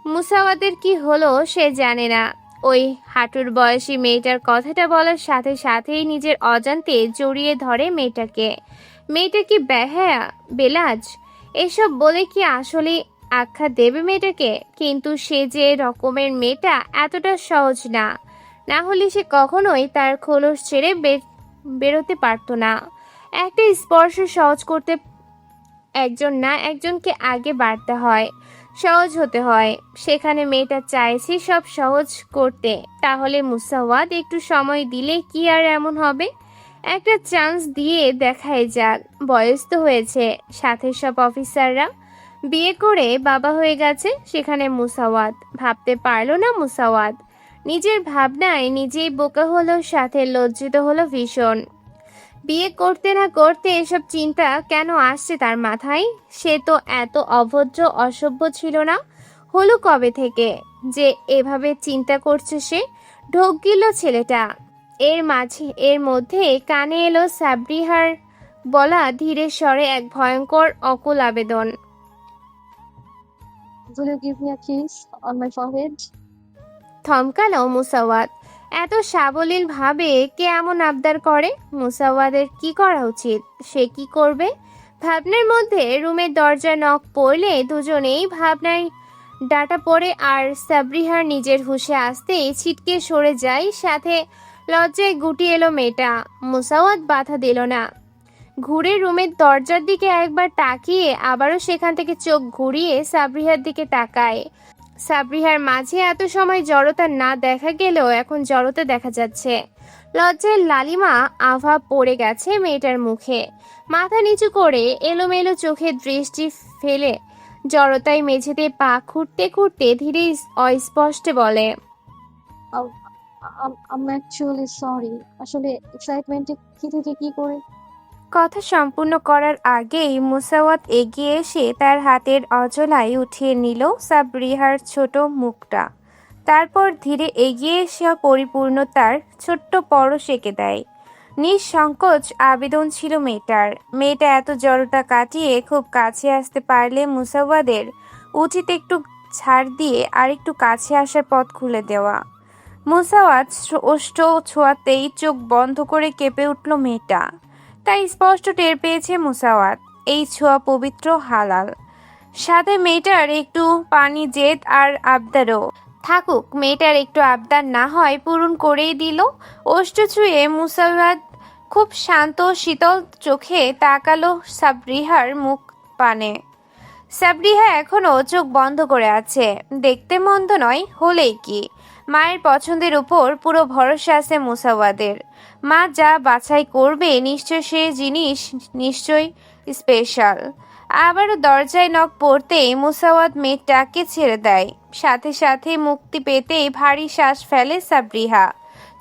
মুসাওয়াতের কি হলো সে জানে না। ওই হাঁটুর বয়সী মেয়েটার কথাটা বলার সাথে সাথেই নিজের অজান্তে জড়িয়ে ধরে মেয়েটাকে। মেয়েটা কি বেহায়া, বেলাজ? এসব বলে কি আসলে আখ্যা দেবে মেয়েটাকে? কিন্তু সে যে রকমের মেয়েটা এতটা সহজ না। না হলে সে কখনোই তার খোলস ছেড়ে বেরোতে পারতো না। একটা স্পর্শ সহজ করতে একজন না একজনকে আগে বাড়তে হয়, সহজ হতে হয়। সেখানে মেয়েটা চাইছে সব সহজ করতে। তাহলে মুসাওয়াত একটু সময় দিলে কি আর এমন হবে? একটা চান্স দিয়ে দেখাই যাক। বয়স তো হয়েছে, সাথে সব অফিসাররা বিয়ে করে বাবা হয়ে গেছে। সেখানে মুসাওয়াত ভাবতে পারলো না। মুসাওয়াত নিজের ভাবনায় নিজেই বোকা হলো, সাথে লজ্জিত হলো ভীষণ। বিয়ে করতে না করতে এসব চিন্তা কেন আসছে তার মাথায়? সে তো এত অভদ্র অসভ্য ছিল না। হলো কবে থেকে যে এভাবে চিন্তা করছে সে? ঢোক গিল ছেলেটা। এর মধ্যে কানে এলো সাবরিহার বলা ধীরে স্বরে এক ভয়ঙ্কর অকুল আবেদন। Will you give me a kiss on my forehead? থমকালো Musawat. এত সাবলীল ভাবে কে এমন আবদার করে? মুসাওয়াদের কি করা উচিত? সে কি করবে? ভাবনার মধ্যে রুমের দরজা নক পড়লে দুজনেই ভাবনায় ডাটা পড়ে। আর সাবরিহার নিজের হুঁশে আসতেই ছিটকে সরে যায়। সাথে লজ্জায় গুটি এলো মেয়েটা। মুসাওয়াত বাধা দিল না। ঘুরে রুমের দরজার দিকে একবার তাকিয়ে আবারও সেখান থেকে চোখ ঘুরিয়ে সাবরিহার দিকে তাকায়। সাবরিহার মাঝে এত সময় জড়তা না দেখা গেলেও এখন জড়তা দেখা যাচ্ছে। লজ্জার লালিমা আভা পড়ে গেছে মেয়েটার মুখে। মাথা নিচু করে এলোমেলো চোখে দৃষ্টি ফেলে জড়তায় মেঝেতে পা খুঁড়তে খুঁড়তে ধীরে অস্পষ্টে বলে, I'm actually sorry. আসলে এক্সাইটমেন্টে কি থেকে কি করে। কথা সম্পূর্ণ করার আগেই মুসাওয়াত এগিয়ে এসে তার হাতের অজলায় উঠিয়ে নিল সাবরিহার ছোট মুখটা। তারপর ধীরে এগিয়ে এসে পরিপূর্ণতার ছোট্ট পরশ এঁকে দেয়। নিঃসংকোচ আবেদন ছিল মেয়েটার। মেয়েটা এত জড়তা কাটিয়ে খুব কাছে আসতে পারলে মুসাওয়াদের উচিত একটু ছাড় দিয়ে আর একটু কাছে আসার পথ খুলে দেওয়া। মুসাওয়াত ওষ্ঠ ছোঁয়াতেই চোখ বন্ধ করে কেঁপে উঠল মেয়েটা। তাই স্পষ্ট টের পেয়েছে মুসাওয়াত। এই ছোঁয়া পবিত্র, হালাল। সাথে মেয়েটার একটু পানি জেদ আর আবদারও। থাকুক, মেয়েটার একটু আবদার না হয় পূরণ করেই দিল। ওষ্ঠ ছুঁয়ে মুসাওয়াত খুব শান্ত শীতল চোখে তাকালো সাবরিহার মুখ পানে। সাবরিহা এখনো চোখ বন্ধ করে আছে। দেখতে মন্দ নয়, হলেই কি। মায়ের পছন্দের উপর পুরো ভরসা আছে মুসাওয়াদের। মা যা বাছাই করবে নিশ্চয় সে জিনিস নিশ্চয়ই স্পেশাল। আবারও দরজায় নখ পড়তেই মুসাওয়াত মেয়েটাকে ছেড়ে দেয়। সাথে সাথে মুক্তি পেতেই ভারী শ্বাস ফেলে সাবরিহা।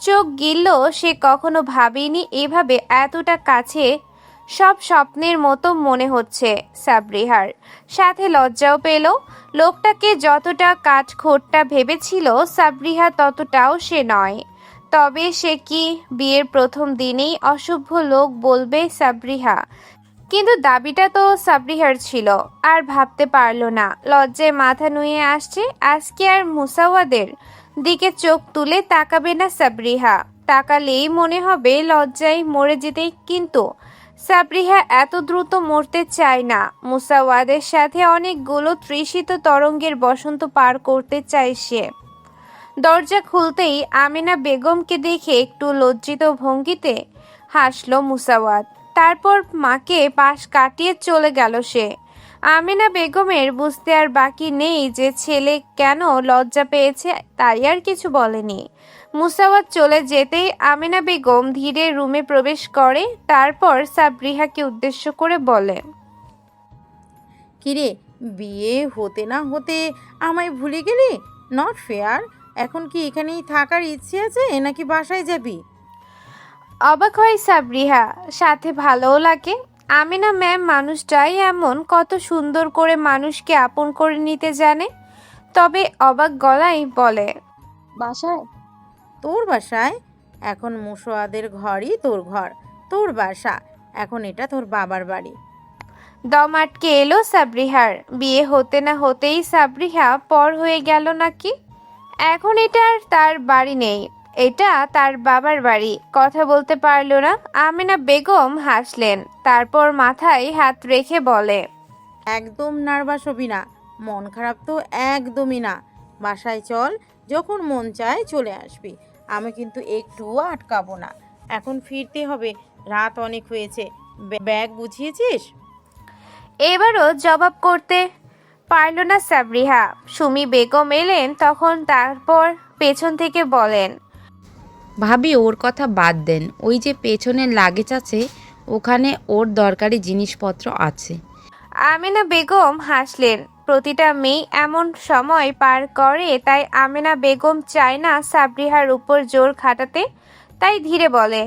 চোখ গিলল, সে কখনো ভাবেনি এভাবে এতটা কাছে। সব স্বপ্নের মতো মনে হচ্ছে সাবরিহার। সাথে লজ্জাও পেল। লোকটাকে যতটা কাঠখোট্টা ভেবেছিল সাবরিহা ততটাও সে নয়। তবে সে কি বিয়ের প্রথম দিনেই অশুভ লোক বলবে সাবরিহা? কিন্তু দাবিটা তো সাবরিহার ছিল। আর ভাবতে পারল না। লজ্জায় মাথা নুয়ে আসছে। আজকে আর মুসাওয়াদের দিকে চোখ তুলে তাকাবে না সাবরিহা। তাকালেই মনে হবে লজ্জায় মরে যেতে। কিন্তু সাবরিহা এত দ্রুত মরতে চায় না। মুসাওয়াদের সাথে অনেকগুলো তৃষিত তরঙ্গের বসন্ত পার করতে চায় সে। দরজা খুলতেই আমিনা বেগমকে দেখে একটু লজ্জিত ভঙ্গিতে হাসলো মুসাওয়াত। তারপর মাকে পাশ কাটিয়ে চলে গেল সে। আমিনা বেগমের বুঝতে আর বাকি নেই যে ছেলে কেন লজ্জা পেয়েছে, তাই আর কিছু বলেনি। মুসাওয়াত চলে যেতেই আমিনা বেগম ধীরে রুমে প্রবেশ করে। তারপর সাবরিহাকে উদ্দেশ্য করে বলে, কিরে, বিয়ে হতে না হতে আমায় ভুলে গেলি? Not fair. এখন কি এখানেই থাকার ইচ্ছে আছে নাকি বাসায় যাবি? অবাক হয় সাবরিহা, সাথে ভালোও লাগে। আমিনা ম্যাম মানুষটাই এমন, কত সুন্দর করে মানুষকে আপন করে নিতে জানে। তবে অবাক গলায় বলে, বাসায়? তোর বাসায়? এখন মুসাওয়াদের ঘরই তোর ঘর, তোর বাসা। এখন এটা তোর বাবার বাড়ি। দম আটকে এলো সাবরিহার। বিয়ে হতে না হতেই সাবরিহা পর হয়ে গেল নাকি? এখন এটা আর তার বাড়ি নেই, এটা তার বাবার বাড়ি। কথা বলতে পারল না। আমিনা বেগম হাসলেন। তারপর মাথায় হাত রেখে বলে, একদম নার্ভাস হবি না, মন খারাপ তো একদমই না। বাসায় চল, যখন মন চায় চলে আসবি। আমি কিন্তু একটুও আটকাবো না। এখন ফিরতে হবে, রাত অনেক হয়েছে। ব্যাগ গুছিয়েছিস? এবারও জবাব করতে পারল না সাবরিহা। সুমি বেগম এলেন তখন। তারপর পেছন থেকে বলেন, ভাবি ওর কথা বাদ দেন, ওই যে পেছনের লাগেজ আছে ওখানে ওর দরকারি জিনিসপত্র আছে। আমিনা বেগম হাসলেন। প্রতিটা মেয়ে এমন সময় পার করে, তাই আমিনা বেগম চায় না সাবরিহার উপর জোর খাটাতে। তাই ধীরে বলে,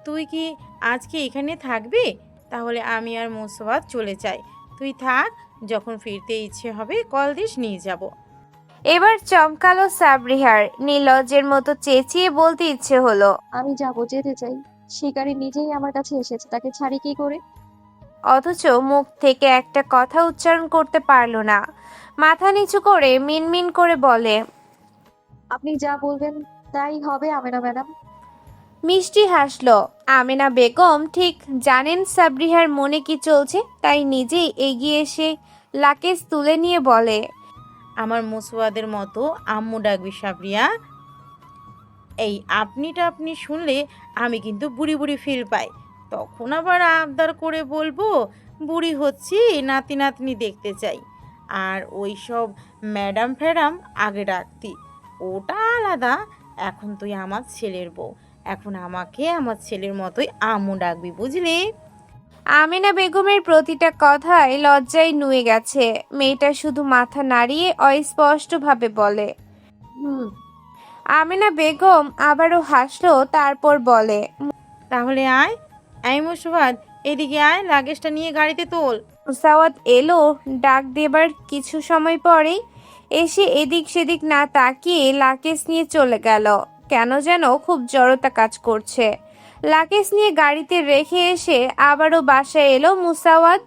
তুই কি আজকে এখানে থাকবি? তাহলে আমি আর মুসাওয়াত চলে যাই। তুই থাক, যখন ফিরতে ইচ্ছে হবে কল দিস, নিয়ে যাব। এবার চমকালো সাবরিহার। নির্লজ্জের মতো চেঁচিয়ে বলতে ইচ্ছে হলো, আমি যাব, যেতে চাই। শিকারী নিজেই আমার কাছে এসেছে, তাকে ছাড়ি কি করে? অথচ মুখ থেকে একটা কথা উচ্চারণ করতে পারল না। মাথা নিচু করে মিনমিন করে বলে, আপনি যা বলবেন তাই হবে আমেনা ম্যাডাম। মিষ্টি হাসলো। আমিনা বেগম ঠিক জানেন সাবরিহার মনে কি চলছে, তাই নিজেই এগিয়ে এসে লাকেজ তুলে নিয়ে বলে, আমার মুসাওয়াদের মতো আম্মু ডাকবি সাবরিয়া। এই আপনিটা আপনি শুনলে আমি কিন্তু বুড়ি বুড়ি ফিল পাই। তখন আবার আবদার করে বলবো বুড়ি হচ্ছি, নাতি নাতনি দেখতে চাই। আর ওই সব ম্যাডাম ফ্যাডাম আগে ডাকতি, ওটা আলাদা। এখন তুই আমার ছেলের বউ, এখন আমাকে আমার ছেলের মতোই আম্মু ডাকবি, বুঝলি? আমিনা বেগমের প্রতিটা কথায় লজ্জায় নুয়ে গেছে। মেয়েটা শুধু মাথা নাড়িয়ে অস্পষ্টভাবে বলে। হুম। আমিনা বেগম আবারও হাসলো। তারপর বলে, তাহলে আয়। এই মুসাওয়াত, এদিকে আয়, লাগেজটা নিয়ে গাড়িতে তোল। মুসাওয়াত এলো ডাক দেবার কিছু সময় পরেই। এসে এদিক সেদিক না তাকিয়ে লাকেজ নিয়ে চলে গেল। কেন যেন খুব জড়তা কাজ করছে। লাকেজ নিয়ে গাড়িতে রেখে এসে আবারও বাসায় এলো মুসাওয়াত।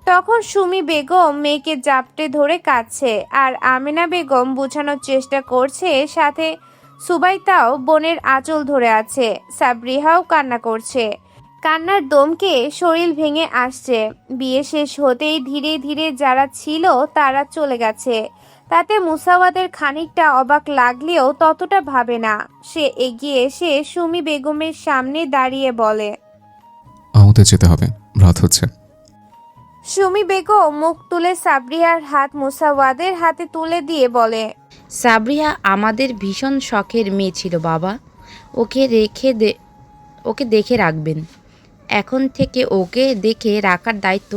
তখন সুমি বেগম মেয়েকে জাপটে ধরে কাঁদছে, আর আমিনা বেগম বোঝানোর চেষ্টা করছে। সাথে সুবাইতাও বোনের আঁচল ধরে আছে। সাবরিহাও কান্না করছে। কান্নার দমকে শরীর ভেঙে আসছে। বিয়ে শেষ হতেই ধীরে ধীরে যারা ছিল তারা চলে গেছে। তাতে মুসাওয়াদের খানিকটা অবাক লাগলেও ততটা ভাবে না। সে এগিয়ে এসে সুমি বেগমের সামনে দাঁড়িয়ে বলে। আমাদের যেতে হবে, রাত হচ্ছে। সুমি বেগম মুখ তুলে সাবরিয়ার হাত মুসাওয়াদের হাতে তুলে দিয়ে বলে। সাবরিয়া আমাদের ভীষণ শখের মেয়ে ছিল বাবা। ওকে দেখে রাখবেন। এখন থেকে ওকে দেখে রাখার দায়িত্ব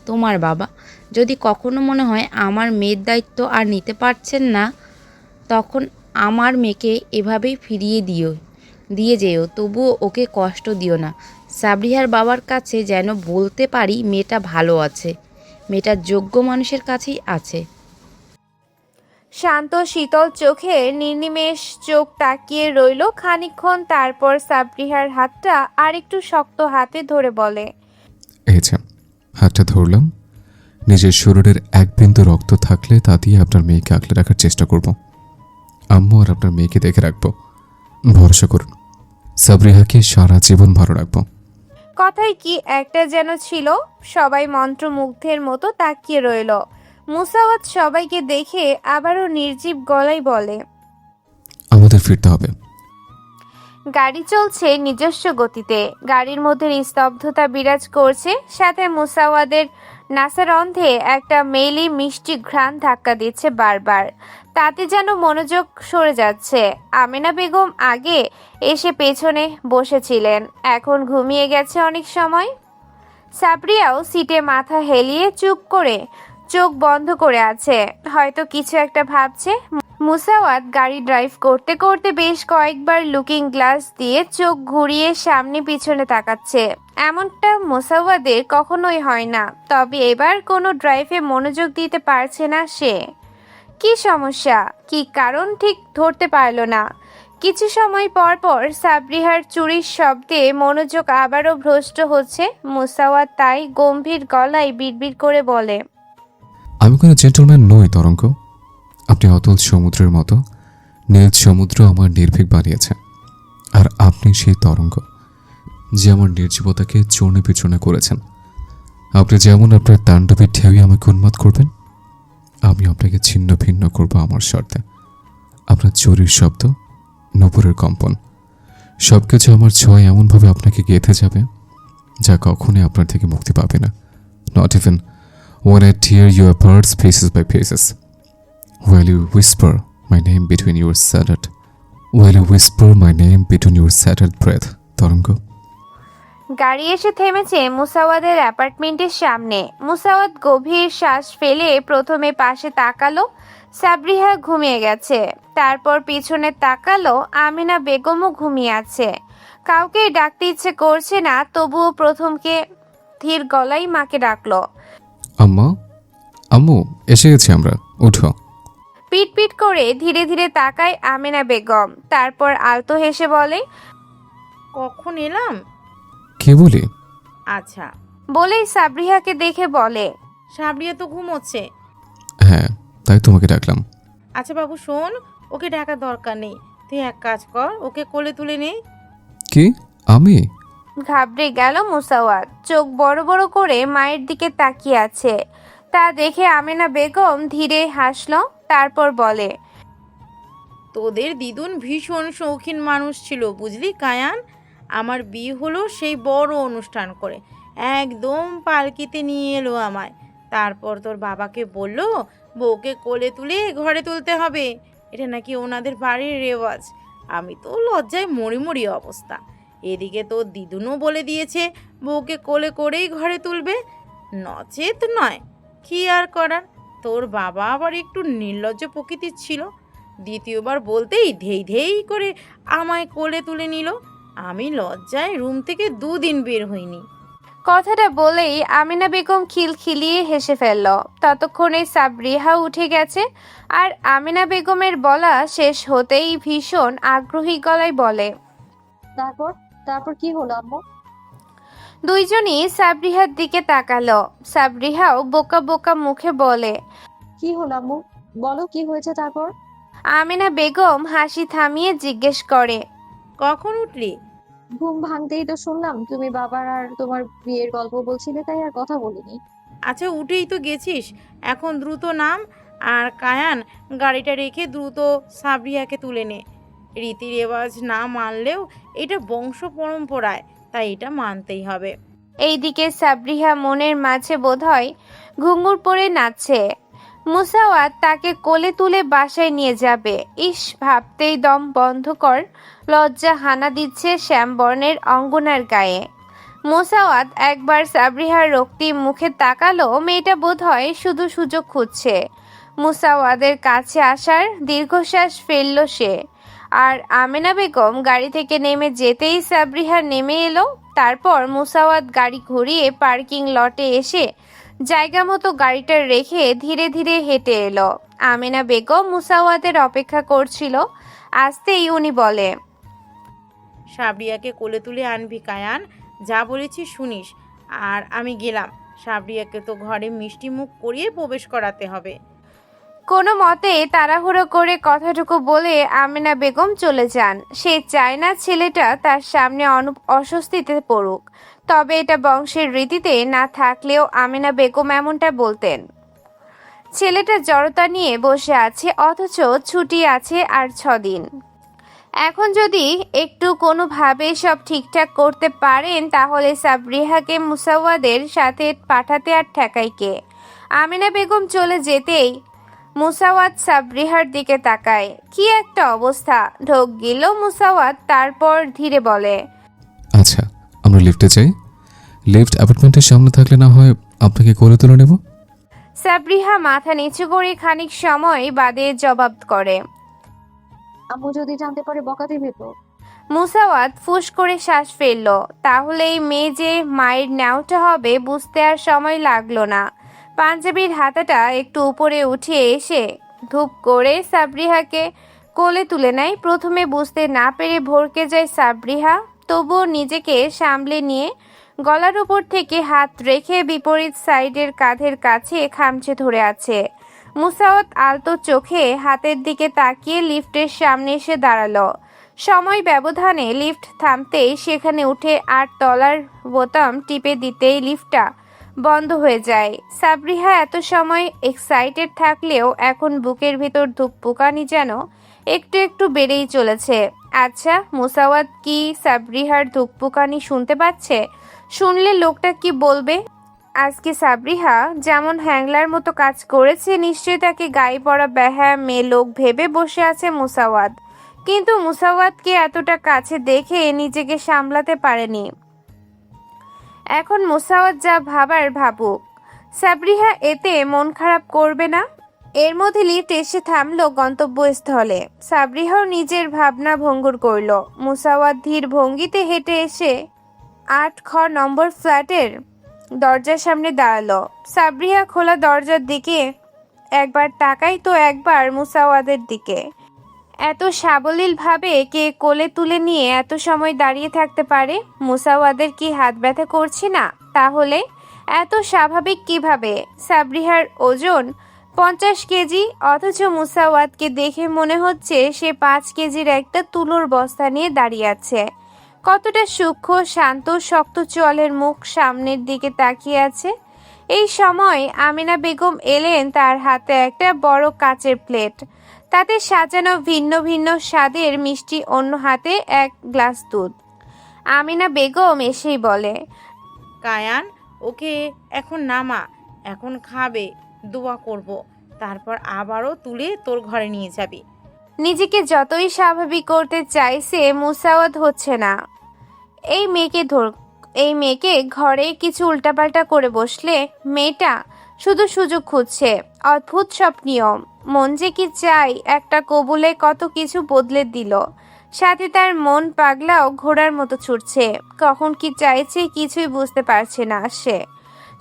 তোমার বাবা। যদি কখনো মনে হয় আমার মেয়ের দায়িত্ব আর নিতে পারছেন না, তখন আমার মেয়েকে এভাবেই দিয়ে যেও। তবুও ওকে কষ্ট দিও না। সাবরিহার বাবার কাছে যেন বলতে পারি মেয়েটা ভালো আছে, মেয়েটা যোগ্য মানুষের কাছেই আছে। শান্ত শীতল চোখে নির্নিমেষ চোখ তাকিয়ে রইল খানিকক্ষণ, তারপর সাবরিহার হাতটা আরেকটু শক্ত হাতে ধরে বলে। এই যে হাতটা ধরলাম, নিজের শরীরের এক বিন্দু রক্ত থাকলে তা দিয়ে আপনার মেয়েকে আগলে রাখার চেষ্টা করব। আম্মু আর আপনার মেয়েকে দেখে রাখবো, ভরসা করুন। সাবরিহাকে সারা জীবন ভালো রাখবো। কথায় কি একটা যেন ছিল। সবাই মন্ত্রমুগ্ধের মতো তাকিয়ে রইল। মুসাওয়াত সবাইকে দেখে আবারও নির্জীব গলায় বলে। আমাদের ফিরতে হবে। গাড়ি চলছে নিজস্ব গতিতে। গাড়ির মধ্যে নিস্তব্ধতা বিরাজ করছে, সাথে মুসাওয়াদের নাসারন্ধে একটা মেলি মিষ্টি ঘ্রাণ ধাক্কা দিচ্ছে বারবার। তাতে যেন মনোযোগ সরে যাচ্ছে। আমেনা বেগম আগে এসে পেছনে বসেছিলেন, এখন ঘুমিয়ে গেছে অনেক সময়। সাবরিয়াও সিটে মাথা হেলিয়ে চুপ করে চোখ বন্ধ করে আছে, হয়তো কিছু একটা ভাবছে। মুসাওয়াত গাড়ি ড্রাইভ করতে করতে বেশ কয়েকবার লুকিং গ্লাস দিয়ে চোখ ঘুরিয়ে সামনে পিছনে তাকাচ্ছে। এমনটা মুসাওয়াদের কখনোই হয় না, তবে এবার কোনো ড্রাইভে মনোযোগ দিতে পারছে না সে। কি সমস্যা, কি কারণ ঠিক ধরতে পারল না। কিছু সময় পর পর সাবরিহার চুরির শব্দে মনোযোগ আবারও ভ্রষ্ট হচ্ছে। মুসাওয়াত তাই গম্ভীর গলায় বিড়বিড় করে বলে। আমি কোনো জেন্টলম্যান নই তরঙ্গ। আপনি অতল সমুদ্রের মতো, নীল সমুদ্র আমার নির্ভীক বানিয়েছে। আর আপনি সেই তরঙ্গ যে আমার নির্জীবতাকে চূর্ণে বিচূর্ণ করেছেন। আপনি যেমন আপনার তাণ্ডবে ঢেউই আমাকে উন্মাদ করবেন, আমি আপনাকে ছিন্ন ভিন্ন করবো আমার শর্তে। আপনার চুরির শব্দ, নূপুরের কম্পন, সব কিছু আমার ছোঁয়ায় এমনভাবে আপনাকে গেঁথে যাবে যা কখনোই আপনার থেকে মুক্তি পাবে না। Not even when I tear your parts pieces by pieces. While you whisper my name between your shattered breath, তরঙ্গ। গাড়ি এসে থেমেছে মুসাওয়াদের অ্যাপার্টমেন্টের সামনে। মুসাওয়াত গভীর শ্বাস ফেলে প্রথমে পাশে তাকালো, সাবরিহা ঘুমিয়ে গেছে। তারপর পিছনে তাকালো, আমিনা বেগমও ঘুমিয়ে আছে। কাউকে ডাকতে ইচ্ছে করছে না, তবুও প্রথমকে ধীর গলায় মাকে ডাকলো। আম্মা, আম্মু, এসে গেছি আমরা, উঠো। পিট পিট করে ধীরে ধীরে তাকায় আমিনা বেগম, তারপর আলতো হেসে বলে। কখন এলাম? কে বলি? আচ্ছা। বলেই সাবরিহাকে দেখে বলে। সাবরিয়া তো ঘুমোচ্ছে। হ্যাঁ, তাই তোমাকে ডাকলাম। আচ্ছা বাবু শোন, ওকে ডাকার দরকার নেই। তুই এক কাজ কর, ওকে কোলে তুলে নে। কি? আমি? ঘাবড়ে গেল মুসাওয়াত, চোখ বড় বড় করে মায়ের দিকে তাকিয়ে আছে। তা দেখে আমিনা বেগম ধীরে হাসলো, তারপর বলে। তোদের দিদুন ভীষণ শৌখিন মানুষ ছিল বুঝলি কায়ান। আমার বিয়ে হলো সেই বড় অনুষ্ঠান করে, একদম পালকিতে নিয়ে এলো আমায়। তারপর তোর বাবাকে বলল বউকে কোলে তুলে ঘরে তুলতে হবে, এটা নাকি ওনাদের বাড়ির রেওয়াজ। আমি তো লজ্জায় মরি অবস্থা। এদিকে তোর দিদুনও বলে দিয়েছে বউকে কোলে করেই ঘরে তুলবে, নচেত নয়। কি আর করার, তোর বাবা আবার একটু নির্লজ্জ প্রকৃতির ছিল। দ্বিতীয়বার বলতেই ধেই ধেই করে আমায় কোলে তুলে নিল। আমি লজ্জায় রুম থেকে 2 দিন বের হইনি। কথাটা বলেই আমিনা বেগম খিলখিলিয়ে হেসে ফেলল। ততক্ষণে সাবরিহা উঠে গেছে, আর আমিনা বেগমের বলা শেষ হতেই ভীষণ আগ্রহী গলায় বলে। তারপর কি হলো আম্মু? দুইজনই সাবরিহার দিকে তাকালো। সাবরিহাও বোকা বোকা মুখে বলে। কি হলো আম্মু, বলো কি হয়েছে তারপর? আমিনা বেগম হাসি থামিয়ে জিজ্ঞেস করে। কখন উঠলি? ঘুম ভাঙতেই তো শুনলাম তুমি বাবার আর তোমার বিয়ের গল্প বলছিলে, তাই আর কথা বলিনি। আচ্ছা, উঠেই তো গেছিস, এখন দ্রুত নাম। আর কায়ান, গাড়িটা রেখে দ্রুত সাবরিয়াকে তুলে নে। রীতি রেওয়াজ না মানলেও এটা বংশ পরম্পরায়, তাই এটা মানতেই হবে। এইদিকে সাবরিহা মনের মাঝে বোধহয় ঘুঙুর পরে নাচছে। মুসাওয়াত তাকে কোলে তুলে বাসায় নিয়ে যাবে। ইস, ভাবতেই দম বন্ধ কর, লজ্জা হানা দিচ্ছে শ্যামবর্ণের অঙ্গনার গায়ে। মুসাওয়াত একবার সাবরিহার রক্তিম মুখে তাকালো, মেয়েটা বোধহয় শুধু সুযোগ খুঁজছে। মুসাওয়াদের কাছে আসার দীর্ঘশ্বাস ফেলল সে। আর আমেনা বেগম গাড়ি থেকে নেমে যেতেই সাবরিহা নেমে এলো। তারপর মুসাওয়াত গাড়ি ঘুরিয়ে পার্কিং লটে এসে জায়গা মতো গাড়িটা রেখে ধীরে ধীরে হেঁটে এলো। আমেনা বেগম মুসাওয়াতের অপেক্ষা করছিল। আসতেই উনি বলে, সাবরিয়াকে কোলে তুলে আনবি কায়ান, যা বলেছি শুনিস। আর আমি গেলাম, সাবরিয়াকে তো ঘরে মিষ্টি মুখ করিয়ে প্রবেশ করাতে হবে। কোনো মতে তাড়াহুড়ো করে কথাটুকু বলে আমেনা বেগম চলে যান। সে চায় না ছেলেটা তার সামনে অস্বস্তিতে পড়ুক। তবে এটা বংশের রীতিতে না থাকলেও আমেনা বেগম এমনটা বলতেন। ছেলেটা জড়তা নিয়ে বসে আছে, অথচ ছুটি আছে আর 6 দিন। এখন যদি একটু কোনোভাবে সব ঠিকঠাক করতে পারেন, তাহলে সাবরিহাকে মুসাওয়াদের সাথে পাঠাতে আর ঠেকাই কে। আমেনা বেগম চলে যেতেই মুসাওয়াত সাবরিহার দিকে তাকায়। কি একটা অবস্থা! ঢোক গিল মুসাওয়াত, তারপর ধীরে বলে, আচ্ছা, আমরা লিফটে যাই। লিফট অ্যাপার্টমেন্টের সামনে থাকলে না হয় আপনাকে করে তুলে নেব। সাবরিহা মাথা নিচু করে খানিক সময় বাদে জবাব করে। আম্মু যদি জানতে পারে বকা দিবে তো। মুসাওয়াত ফুস করে শ্বাস ফেলল। তাহলে এই মেয়ে যে মায়ের ন্যাওটা হবে বুঝতে আর সময় লাগলো না। পাঞ্জাবির হাতাটা একটু উপরে উঠিয়ে এসে ধূপ করে সাবরিহাকে কোলে তুলে নেয়। প্রথমে বুঝতে না পেরে ভড়কে যায় সাবরিহা, তবুও নিজেকে সামলে নিয়ে গলার উপর থেকে হাত রেখে বিপরীত সাইডের কাঁধের কাছে খামচে ধরে আছে। মুসাওয়াত আলতো চোখে হাতের দিকে তাকিয়ে লিফটের সামনে এসে দাঁড়ালো। সময় ব্যবধানে লিফট থামতেই সেখানে উঠে 8 তলার বোতাম টিপে দিতেই লিফটটা বন্ধ হয়ে যায়। সাবরিহা এত সময় এক্সাইটেড থাকলেও এখন বুকের ভিতর ধুকপুকানি যেন একটু একটু বেড়েই চলেছে। আচ্ছা, মুসাওয়াত কি সাবরিহার ধুকপুকানি শুনতে পাচ্ছে? শুনলে লোকটা কি বলবে? আজকে সাবরিহা যেমন হ্যাংলার মতো কাজ করেছে, নিশ্চয়ই তাকে গায়ে পড়া বেহায়া মেয়ে লোক ভেবে বসে আছে মুসাওয়াত। কিন্তু মুসাওয়াতকে এতটা কাছে দেখে নিজেকে সামলাতে পারেনি। এখন মুসাওয়াত যা ভাবার ভাবুক, সাবরিহা এতে মন খারাপ করবে না। এর মধ্যে লিফট এসে থামলো গন্তব্যস্থলে। সাবরিহাও নিজের ভাবনা ভঙ্গুর করলো। মুসাওয়াত ধীর ভঙ্গিতে হেঁটে এসে 8 নম্বর ফ্ল্যাটের দরজার সামনে দাঁড়ালো। সাবরিহা খোলা দরজার দিকে একবার তাকাই তো একবার মুসাওয়াদের দিকে। এত সাবলীলভাবে কে কোলে তুলে নিয়ে এত সময় দাঁড়িয়ে থাকতে পারে? মুসাওয়াদের কি হাত ব্যথা করছে না? তাহলে এত স্বাভাবিক কিভাবে? সাবরিহার ওজন 50 কেজি, অথচ মুসাওয়াতকে দেখে মনে হচ্ছে সে 5 কেজির একটা তুলোর বস্তা নিয়ে দাঁড়িয়ে আছে। কতটা সূক্ষ্ম, শান্ত, শক্ত চোয়ালের মুখ, সামনের দিকে তাকিয়ে আছে। এই সময় আমিনা বেগম এলেন। তার হাতে একটা বড় কাচের প্লেট, তাতে সাজানো ভিন্ন ভিন্ন স্বাদের মিষ্টি, অন্য হাতে 1 গ্লাস দুধ। আমিনা বেগম এসেই বলে, কায়ান, ওকে এখন নামা, এখন খাবে, দোয়া করব, তারপর আবারও তুলে তোর ঘরে নিয়ে যাবি। নিজেকে যতই স্বাভাবিক করতে চাইছে মুসাওয়াত হচ্ছে না। এই মেয়েকে ঘরে কিছু উল্টাপাল্টা করে বসলে মেয়েটা শুধু সুযোগ খুঁজছে। অদ্ভুত সব নিয়ম। মন যে কি চাই একটা কবুলে কত কিছু বদলে দিল। সাথে তার মন পাগলাও ঘোড়ার মতো ছুটছে। কখন কি চাইছে কিছুই বুঝতে পারছে না সে।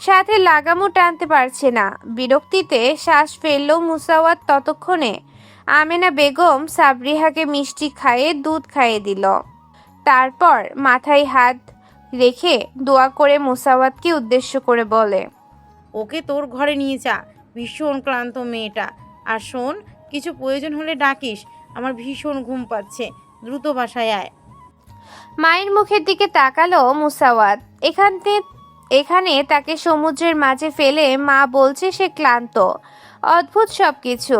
সাথে লাগামও টানতে পারছে না। বিরক্তিতে শ্বাস ফেলল মুসাওয়াত। ততক্ষণে আমেনা বেগম সাবরিহাকে মিষ্টি খাইয়ে দুধ খাইয়ে দিল। তারপর মাথায় হাত রেখে দোয়া করে মুসাওয়াতকে উদ্দেশ্য করে বলে, ওকে তোর ঘরে নিয়ে যা, ভীষণ ক্লান্ত মেয়েটা। আর শোন, কিছু প্রয়োজন হলে ডাকিস, আমার ভীষণ ঘুম পাচ্ছে, দ্রুত বাসায় আয়। মায়ের মুখের দিকে তাকালো মুসাওয়াত। এখানে তাকে সমুদ্রের মাঝে ফেলে মা বলছে সে ক্লান্ত। অদ্ভুত সবকিছু।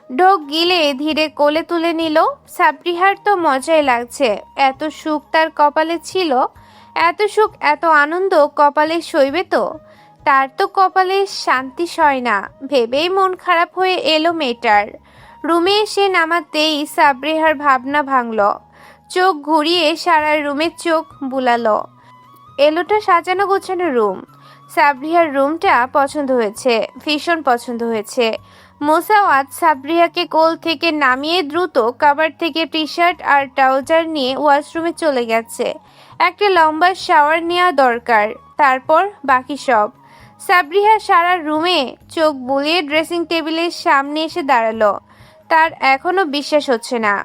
ঢোক গিলে ধীরে কোলে তুলে নিল। সাবরিহার তো মজাই লাগছে। এত সুখ তার কপালে ছিল, এত সুখ এত আনন্দ কপালে সইবে তো? তার তো কপালে শান্তি সয় না ভেবেই মন খারাপ হয়ে এলো মেয়েটার। রুমে এসে নামাতেই সাবরিহার ভাবনা ভাঙল। চোখ ঘুরিয়ে সারা রুমে চোখ বুলালো। এলোটা সাজানো গোছানো রুম। সাবরিহার রুমটা পছন্দ হয়েছে, ভীষণ পছন্দ হয়েছে। মোসাওয়াত সাবরিহাকে কোল থেকে নামিয়ে দ্রুত কাভার থেকে টি শার্ট আর ট্রাউজার নিয়ে ওয়াশরুমে চলে গেছে। একটা লম্বা শাওয়ার নেওয়া দরকার, তারপর বাকি সব। সাবরিহা সারা রুমে চোখ বুলিয়ে ড্রেসিং টেবিলের সামনে এসে দাঁড়ালো। তার এখনো বিশ্বাস হচ্ছে না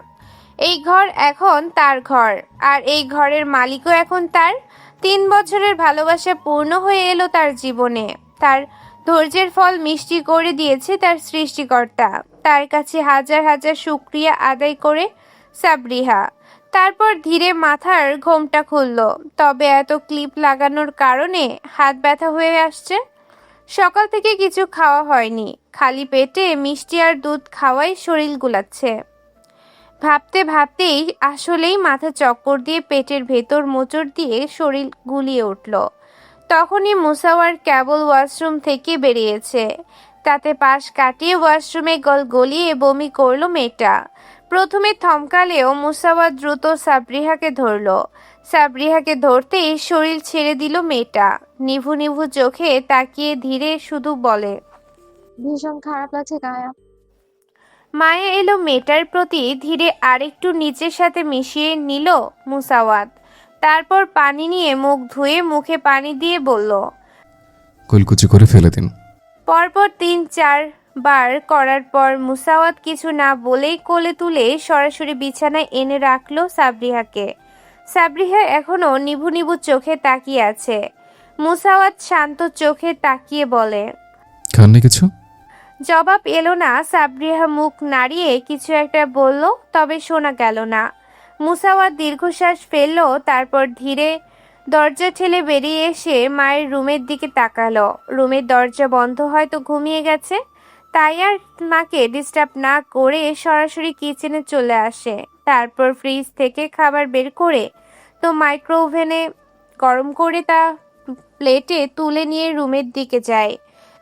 এই ঘর এখন তার ঘর, আর এই ঘরের মালিকও এখন তার। 3 বছরের ভালোবাসা পূর্ণ হয়ে এলো তার জীবনে। তার ধৈর্যের ফল মিষ্টি করে দিয়েছে তার সৃষ্টিকর্তা। তার কাছে হাজার হাজার শুকরিয়া আদায় করে সাবরিহা। তারপর ধীরে মাথার ঘোমটা খুলল। তবে এত ক্লিপ লাগানোর কারণে হাত ব্যথা হয়ে আসছে। সকাল থেকে কিছু খাওয়া হয়নি, খালি পেটে মিষ্টি আর দুধ খাওয়াই শরীর গুলাচ্ছে। ভাবতে ভাবতেই আসলেই মাথা চক্কর দিয়ে পেটের ভেতর মোচড় দিয়ে শরীর গুলিয়ে উঠল। তখনই মুসাওয়ার কেবল ওয়াশরুম থেকে বেরিয়েছে। তাতে পাশ কাটিয়ে ওয়াশরুমে গলিয়ে বমি করলো মেয়েটা। প্রথমে থমকালেও মুসাওয়ার দ্রুত সাবরিহাকে ধরল। সাবরিহাকে ধরতেই শরীর ছেড়ে দিল মেয়েটা। নিভু নিভু চোখে তাকিয়ে ধীরে শুধু বলে, ভীষণ খারাপ লাগছে গায়া। মায়া এলো মেয়েটার প্রতি। ধীরে আরেকটু নিচের সাথে মিশিয়ে নিল মুসাওয়াত। তারপর পানি নিয়ে মুখ ধুয়ে মুখে পানি দিয়ে বলল, কুলকুচি করে ফেলে দিন। পরপর 3-4 বার করার পর মুসাওয়াত কিছু না বলেই কোলে তুলে সরাসরি বিছানায় এনে রাখলো সাবরিহাকে। সাবরিহা এখনো নিভু নিভু চোখে তাকিয়ে আছে। মুসাওয়াত শান্ত চোখে তাকিয়ে বলে, খাননি কিছু? জবাব এলো না। সাবরিহা মুখ নাড়িয়ে কিছু একটা বলল, তবে শোনা গেল না। মুসাওয়াত দীর্ঘশ্বাস ফেলল। তারপর ধীরে দরজা ঠেলে বেরিয়ে এসে মায়ের রুমের দিকে তাকালো। রুমের দরজা বন্ধ, হয়তো ঘুমিয়ে গেছে। তাই আর মাকে ডিস্টার্ব না করে সরাসরি কিচেনে চলে আসে। তারপর ফ্রিজ থেকে খাবার বের করে তো মাইক্রো ওভেনে গরম করে তা প্লেটে তুলে নিয়ে রুমের দিকে যায়।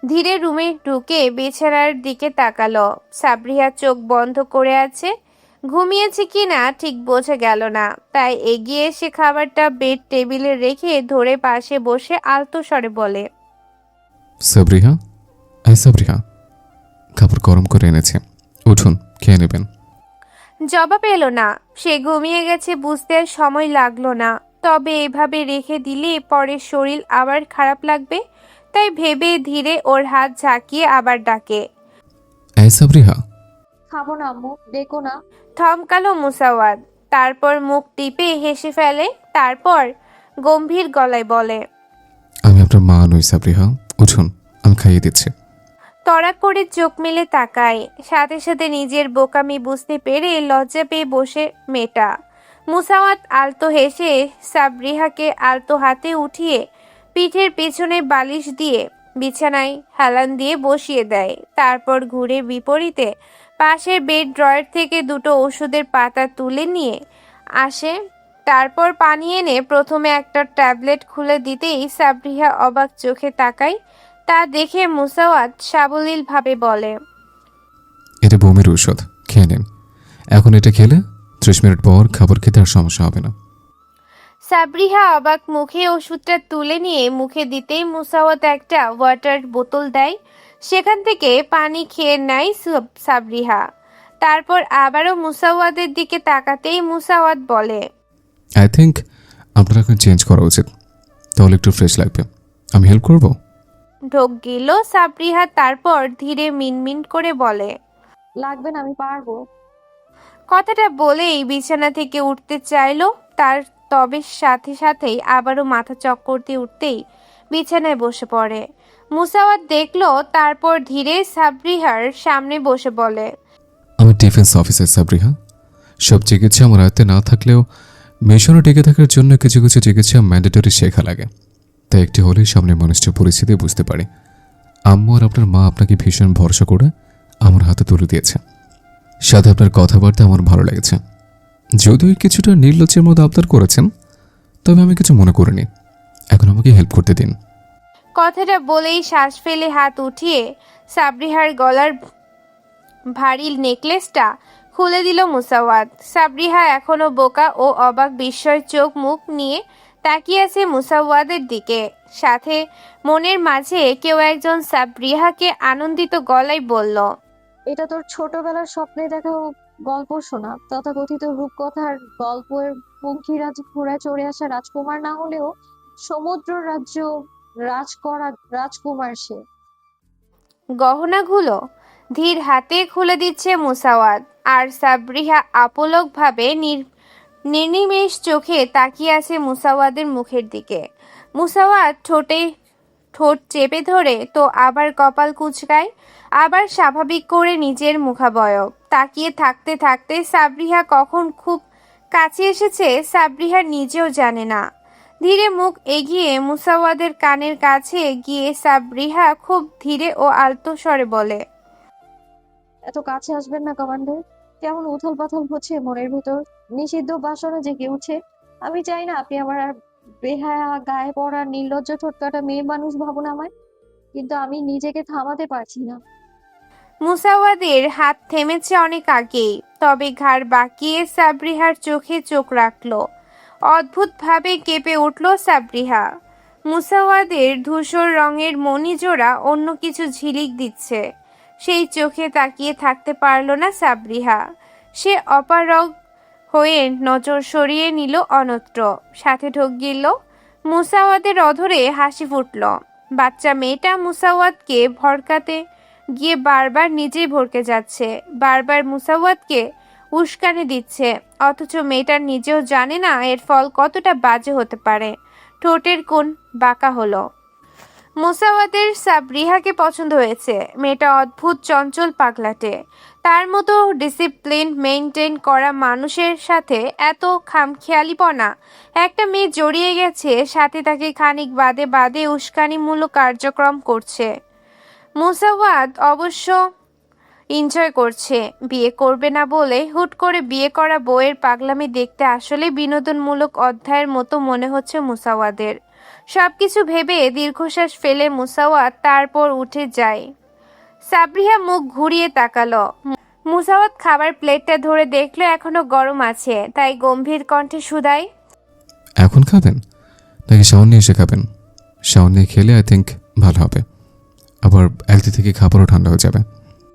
ধীরে রুমে ঢুকে বিছানার দিকে তাকালো। সাবরিহা চোখ বন্ধ করে আছে। ঘুমিয়েছে কিনা ঠিক বোঝা গেল না। তাই এগিয়ে এসে খাবারটা বেড টেবিলে রেখে ধরে পাশে বসে আলতো স্বরে বলে, সাবরিহা, সাবরিহা, খাবার গরম করে এনেছে, উঠুন খেয়ে নেবেন। জবাব এলো না। সে ঘুমিয়ে গেছে বুঝতে আর সময় লাগলো না। তবে এভাবে রেখে দিলে পরে শরীর আবার খারাপ লাগবে। তাই ভেবে ধীরে ওর হাত ঝাঁকিয়ে আবার ডাকে, সাবরিহা। খাবো না আম্মু, ডেকো না। থমকালো মুসাওয়াত। তারপর মুখ টিপে হেসে ফেলে। তারপর গম্ভীর গলায় বলে, আমি আপনার মা নই সাবরিহা, উঠুন আমি খাইয়ে দিচ্ছি। তড়া করে চোখ মেলে তাকায়। সাথে সাথে নিজের বোকামি বুঝতে পেরে লজ্জা পেয়ে বসে মেয়েটা। মুসাওয়াত আলতো হেসে সাবরিহাকে আলতো হাতে উঠিয়ে পিঠের পেছনে বালিশ দিয়ে বিছানায় হেলান দিয়ে বসিয়ে দেয়। তারপর ঘুরে বিপরীতে পাশের বেড ড্রয়ার থেকে 2টো ওষুধের পাতা তুলে নিয়ে আসে। তারপর পানি এনে প্রথমে একটা ট্যাবলেট খুলে দিতেই সাবরিহা অবাক চোখে তাকায়। তা দেখে মুসাওয়াত সাবলীলভাবে বলে, এটা বমির ঔষধ, খেয়ে নিন। এখন এটা খেলে 30 মিনিট পর খাবার খেতে আর সমস্যা হবে না। সাবরিহা অবাক মুখে ওষুধটা তুলে নিয়ে মুখে দিতেই মুসাওয়াত একটা ওয়াটার বোতল দেয়। সেখান থেকে পানি খেয়ে নেয় সাবরিহা। তারপর আবারও মুসাওয়াতের দিকে তাকাতেই মুসাওয়াত বলে, আই থিঙ্ক আপনার এখন চেঞ্জ করা উচিত, তাহলে একটু ফ্রেশ লাগবে। আমি হেল্প করব? ঢোক গেল সাবরিহা। তারপর ধীরে মিনমিন করে বলে, লাগবে না, আমি পারবো। কথাটা বলেই বিছানা থেকে উঠতে চাইলো তার। তবে সাথে সাথেই আবারও মাথা চক্কর দিয়ে উঠতেই বিছানায় বসে পড়ে। মুসাওয়াত দেখলো। তারপর ধীরে সাবরিহার সামনে বসে বলে, আমি ডিফেন্স অফিসার সাবরিহা। সব চিকিৎসা আমার আয়ত্তে না থাকলেও মিশনে টিকে থাকার জন্য কিছু কিছু চিকিৎসা ম্যান্ডেটরি শেখা লাগে, তাই একটি হলেই সামনে মানুষটির পরিস্থিতি বুঝতে পারি। আম্মু আর আপনার মা আপনাকে ভীষণ ভরসা করে আমার হাতে তুলে দিয়েছে। সাথে আপনার কথাবার্তা আমার ভালো লেগেছে। যদিও কিছুটা নির্লজ্জের মতো আবদার করেছেন, তবে আমি কিছু মনে করিনি। এখন আমাকে হেল্প করতে দিন। কথাটা বলেই শ্বাস ফেলে হাত উঠিয়ে সাবরিহার গলার ভারী নেকলেসটা খুলে দিল মুসাওয়াত। সাবরিহা এখনো বোকা ও অবাক বিস্ময় চোখ মুখ নিয়ে তাকিয়ে আছে মুসাওয়াদের দিকে। সাথে মনের মাঝে কেউ একজন সাবরিহাকে আনন্দিত গলায় বলল, এটা তোর ছোটবেলার স্বপ্নে দেখা গল্প শোনা তথাকথিত রূপকথার গল্পের পঙ্খিরাজ ঘোড়ায় চড়ে আসা রাজকুমার না হলেও সমুদ্র রাজ্য রাজ করা রাজকুমার সে। গহনাগুলো ধীর হাতে খুলে দিচ্ছে মুসাওয়াত, আর সাবরিহা আপলকভাবে নির্নিমেষ চোখে তাকিয়ে আছে মুসাওয়াদের মুখের দিকে। মুসাওয়াত ঠোঁট চেপে ধরে তো আবার কপাল কুঁচকায়, আবার স্বাভাবিক করে নিজের মুখাবয়ব। তাকিয়ে থাকতে থাকতে সাবরিহা কখন খুব কাছে এসেছে সাবরিহা নিজেও জানে না। ধীরে মুখ এগিয়ে মুসাওয়াদের কানের কাছে গিয়ে সাবরিহা খুব ধীরে ও আলতো স্বরে বলে, এত কাছে আসবেন না কমান্ডার। কেমন উথল পাথল হচ্ছে মনের ভিতর, নিষিদ্ধ বাসনা জেগে উঠছে। আমি চাই না আপনি আমার আর বেহায়া গায়ে পড়া নির্লজ্জ ঠোঁটকাটা মেয়ে মানুষ ভাবুন আমায়, কিন্তু আমি নিজেকে থামাতে পারছি না। মুসাওয়াদের হাত থেমেছে অনেক আগেই, তবে ঘাড় বাঁকিয়ে সাবরিহার চোখে চোখ রাখলো। অদ্ভুতভাবে কেঁপে উঠল সাবরিহা। মুসাওয়াদের ধূসর রঙের মণিজোড়া অন্য কিছু ঝিলিক দিচ্ছে। সেই চোখে তাকিয়ে থাকতে পারল না সাবরিহা। সে অপারগ হয়ে নজর সরিয়ে নিল অন্যত্র। সাথে ঢোক গিলল। মুসাওয়াদের অধরে হাসি ফুটল। বাচ্চা মেয়েটা মুসাওয়াতকে ভড়কাতে গিয়ে বারবার নিজেই ভড়কে যাচ্ছে, বারবার মুসাওয়াতকে উস্কানি দিচ্ছে, অথচ মেয়েটা নিজেও জানে না এর ফল কতটা বাজে হতে পারে। ঠোঁটের কোণ বাঁকা হলো। মুসাওয়াদের সাবরিহাকে পছন্দ হয়েছে। মেয়েটা অদ্ভুত চঞ্চল পাগলাটে। তার মতো ডিসিপ্লিন মেনটেন করা মানুষের সাথে এত খামখেয়ালিপনা একটা মেয়ে জড়িয়ে গেছে, সাথে তাকে খানিক বাদে বাদে উস্কানিমূলক কার্যক্রম করছে। মুসাওয়াদ অবশ্য এনজয় করছে। বিয়ে করবে না বলে হুট করে বিয়ে করা বউয়ের পাগলামি দেখতে আসলে বিনোদনমূলক অধ্যায়ের মতো মনে হচ্ছে মুসাওয়াদের। সবকিছু ভেবে দীর্ঘশ্বাস ফেলে মুসাওয়াত তারপর উঠে যায়। সাবরিহা মুখ ঘুরিয়ে তাকালো। মুসাওয়াত খাবার প্লেটটা ধরে দেখলো এখনো গরম আছে, তাই গম্ভীর কণ্ঠে শুধায়, এখন খাবেন নাকি শাওন নিয়ে এসে খাবেন? শাওন নিয়ে খেলে আই থিঙ্ক ভালো হবে, আবার একদিক থেকে খাবারও ঠান্ডা হয়ে যাবে।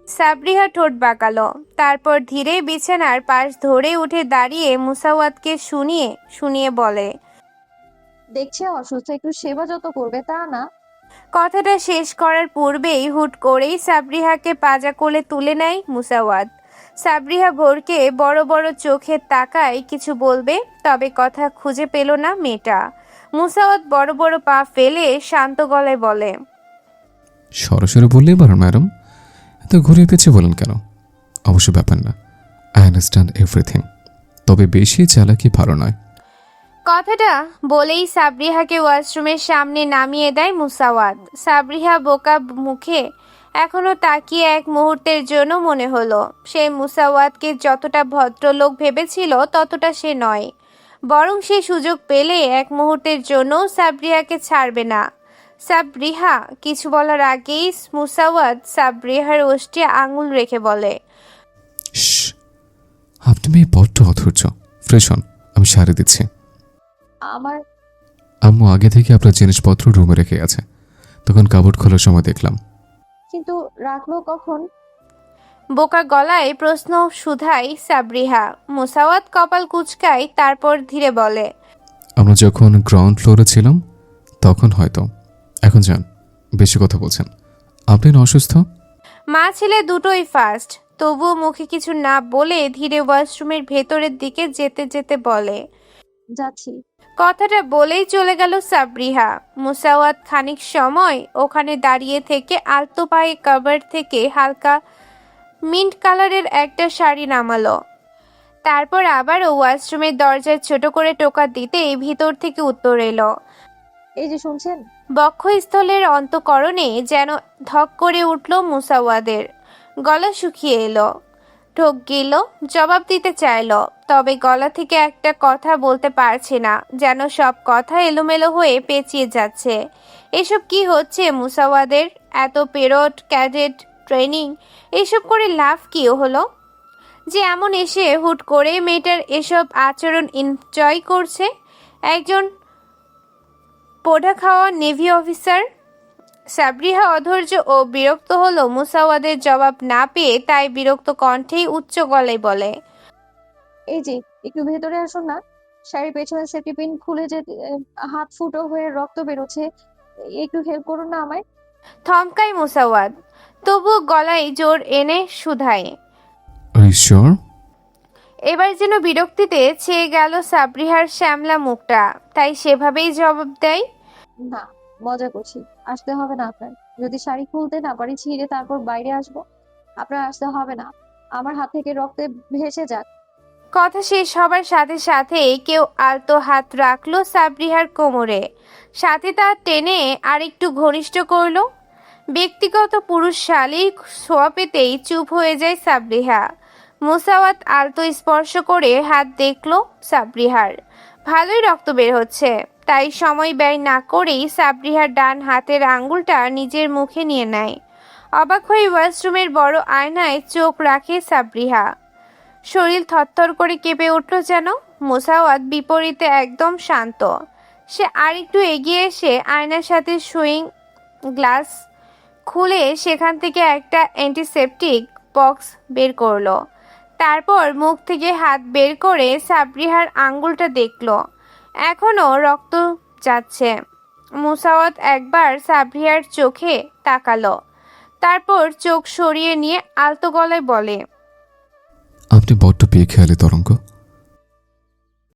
সাবরিহা ঠোঁট বাঁকালো। তারপর ধীরে বিছানার পাশ ধরে উঠে দাঁড়িয়ে মুসাওয়াতকে শুনিয়ে বলে, দেখছে অসুস্থ, একটু সেবা যত করবে তা না। কথাটা শেষ করার পূর্বেই হুট করেই সাবরিহাকে পাজা কোলে তুলে নেয় মুসাওয়াত। সাবরিহা ভোরকে বড় বড় চোখে তাকায় কিছু বলবে, তবে কথা খুঁজে পেল না মেয়েটা। মুসাওয়াত বড় বড় পা ফেলে শান্ত গলায় বলে, সরাসরি বললেই পারেন ম্যাডাম, এত ঘুরিয়ে পেঁচিয়ে বলেন কেন? অবশ্য ব্যাপার না, আই আন্ডারস্ট্যান্ড এভরিথিং, তবে বেশি চালাকি ভালো নয়। কথাটা বলেই সাবরিহাকে ওয়াশরুমের সামনে নামিয়ে দেয় মুসাওয়াত। সাবরিহা বোকা মুখে এখনো তাকিয়ে এক মুহূর্তের জন্য মনে হলো সে মুসাওয়াতকে যতটা ভদ্রলোক ভেবেছিল ততটা সে নয়, বরং সে সুযোগ পেলে এক মুহূর্তের জন্য সাবরিহাকে ছাড়বে না। সাবরিহা কিছু বলার আগেই মুসাওয়াত সাবরিহার ওষ্ঠে আঙুল রেখে বলে, শ্, আপনি মেয়ে বড্ড অধৈর্য। ফ্রেশ হন, আমি সারি দিচ্ছি। আমার আম্মু আগে থেকে আপনার জিনিসপত্র রুমে রেখে আছে, তখন কাপড় খোলার সময় দেখলাম। কিন্তু রাখলো কখন? বোকা গলায় প্রশ্ন শুধাই সাবরিহা। মুসাওয়াত কপাল কুঁচকায়, তারপর ধীরে বলে, আমরা যখন গ্রাউন্ড ফ্লোরে ছিলাম তখন হয়তো। এখন যান, বেশি কথা বলছেন। আপনি না অসুস্থ? মা ছেলে দুটোই ফার্স্ট। তবুও মুখে কিছু না বলে ধীরে ওয়াশরুমের ভেতরের দিকে যেতে যেতে বলে, যাচ্ছি। কথাটা বলেই চলে গেল সাবরিহা। মুসাওয়াত খানিক সময় ওখানে দাঁড়িয়ে থেকে আলতো পায়ে কাভার থেকে হালকা মিন্ট কালারের একটা শাড়ি নামালো। তারপর আবারও ওয়াশরুমের দরজায় ছোট করে টোকা দিতেই ভিতর থেকে উত্তর এলো। এই যে শুনছেন? বক্ষস্থলের অন্তঃকরণে যেন ধক করে উঠল মুসাওয়াদের। গলা শুকিয়ে এলো, ঢোক গেল, জবাব দিতে চাইলো, তবে গলা থেকে একটা কথা বলতে পারছে না, যেন সব কথা এলোমেলো হয়ে পেঁচিয়ে যাচ্ছে। এসব কি হচ্ছে মুসাওয়াদের? এত পেরোড, ক্যাডেট, ট্রেনিং, এসব করে লাভ কি হলো যে এমন এসে হুট করে মেয়েটার এসব আচরণ এনজয় করছে? একজন পোড়া খাওয়া নেভি অফিসার। সাবরিহা অধৈর্য ও বিরক্ত হলো মুসাওয়াদের জবাব না পেয়ে, তাই বিরক্ত কণ্ঠেই উচ্চ গলায় বলে, এই যে একটু ভেতরে আসুন না। শাড়ির পেছনে সেফটি পিন খুলে যে হাত ফুটো হয়ে রক্ত বেরোচ্ছে, একটু হেল্প করুন না আমায়। থমকায় মুসাওয়াদ, তবু গলায় জোর এনে শুধায়। Are you sure? এবার যেন বিরক্তিতে ছেয়ে গেল সাবরিহার শ্যামলা মুখটা, তাই সেভাবেই জবাব দেয়, না, মজা করছি। আসতে হবে না আপনার। যদি শাড়ি খুলতে না পারি ছিঁড়ে তারপর বাইরে আসবো। আপনার আসতে হবে না। আমার হাত থেকে রক্তে ভেসে যাক। কথা শেষ হবার সাথে সাথে কেউ আলতো হাত রাখলো সাবরিহার কোমরে, সাথে তার টেনে আরেকটু ঘনিষ্ঠ করলো। ব্যক্তিগত পুরুষ শালীর ছোঁয়া পেতেই চুপ হয়ে যায় সাবরিহা। মুসাওয়াত আলতো স্পর্শ করে হাত দেখলো সাবরিহার। ভালোই রক্ত বের হচ্ছে, তাই সময় ব্যয় না করেই সাবরিহার ডান হাতের আঙ্গুলটা নিজের মুখে নিয়ে নেয়। অবাক হয়ে ওয়াশরুমের বড় আয়নায় চোখ রাখে সাবরিহা। শরীর থরথর করে কেঁপে উঠল যেন। মুসাওয়াত বিপরীতে একদম শান্ত। সে আরেকটু এগিয়ে এসে আয়নার সাথে সুইং গ্লাস খুলে সেখান থেকে একটা অ্যান্টিসেপটিক বক্স বের করলো। তারপর মুখ থেকে হাত বের করে সাবরিহার আঙ্গুলটা দেখলো। এখনো রক্ত যাচ্ছে। মুসাওয়াত একবার সাবরিহার চোখে তাকালো, তারপর চোখ সরিয়ে নিয়ে আলতো গলায় বলে, আপনি বড্ড পেয়ে খেয়ালি তরঙ্গ।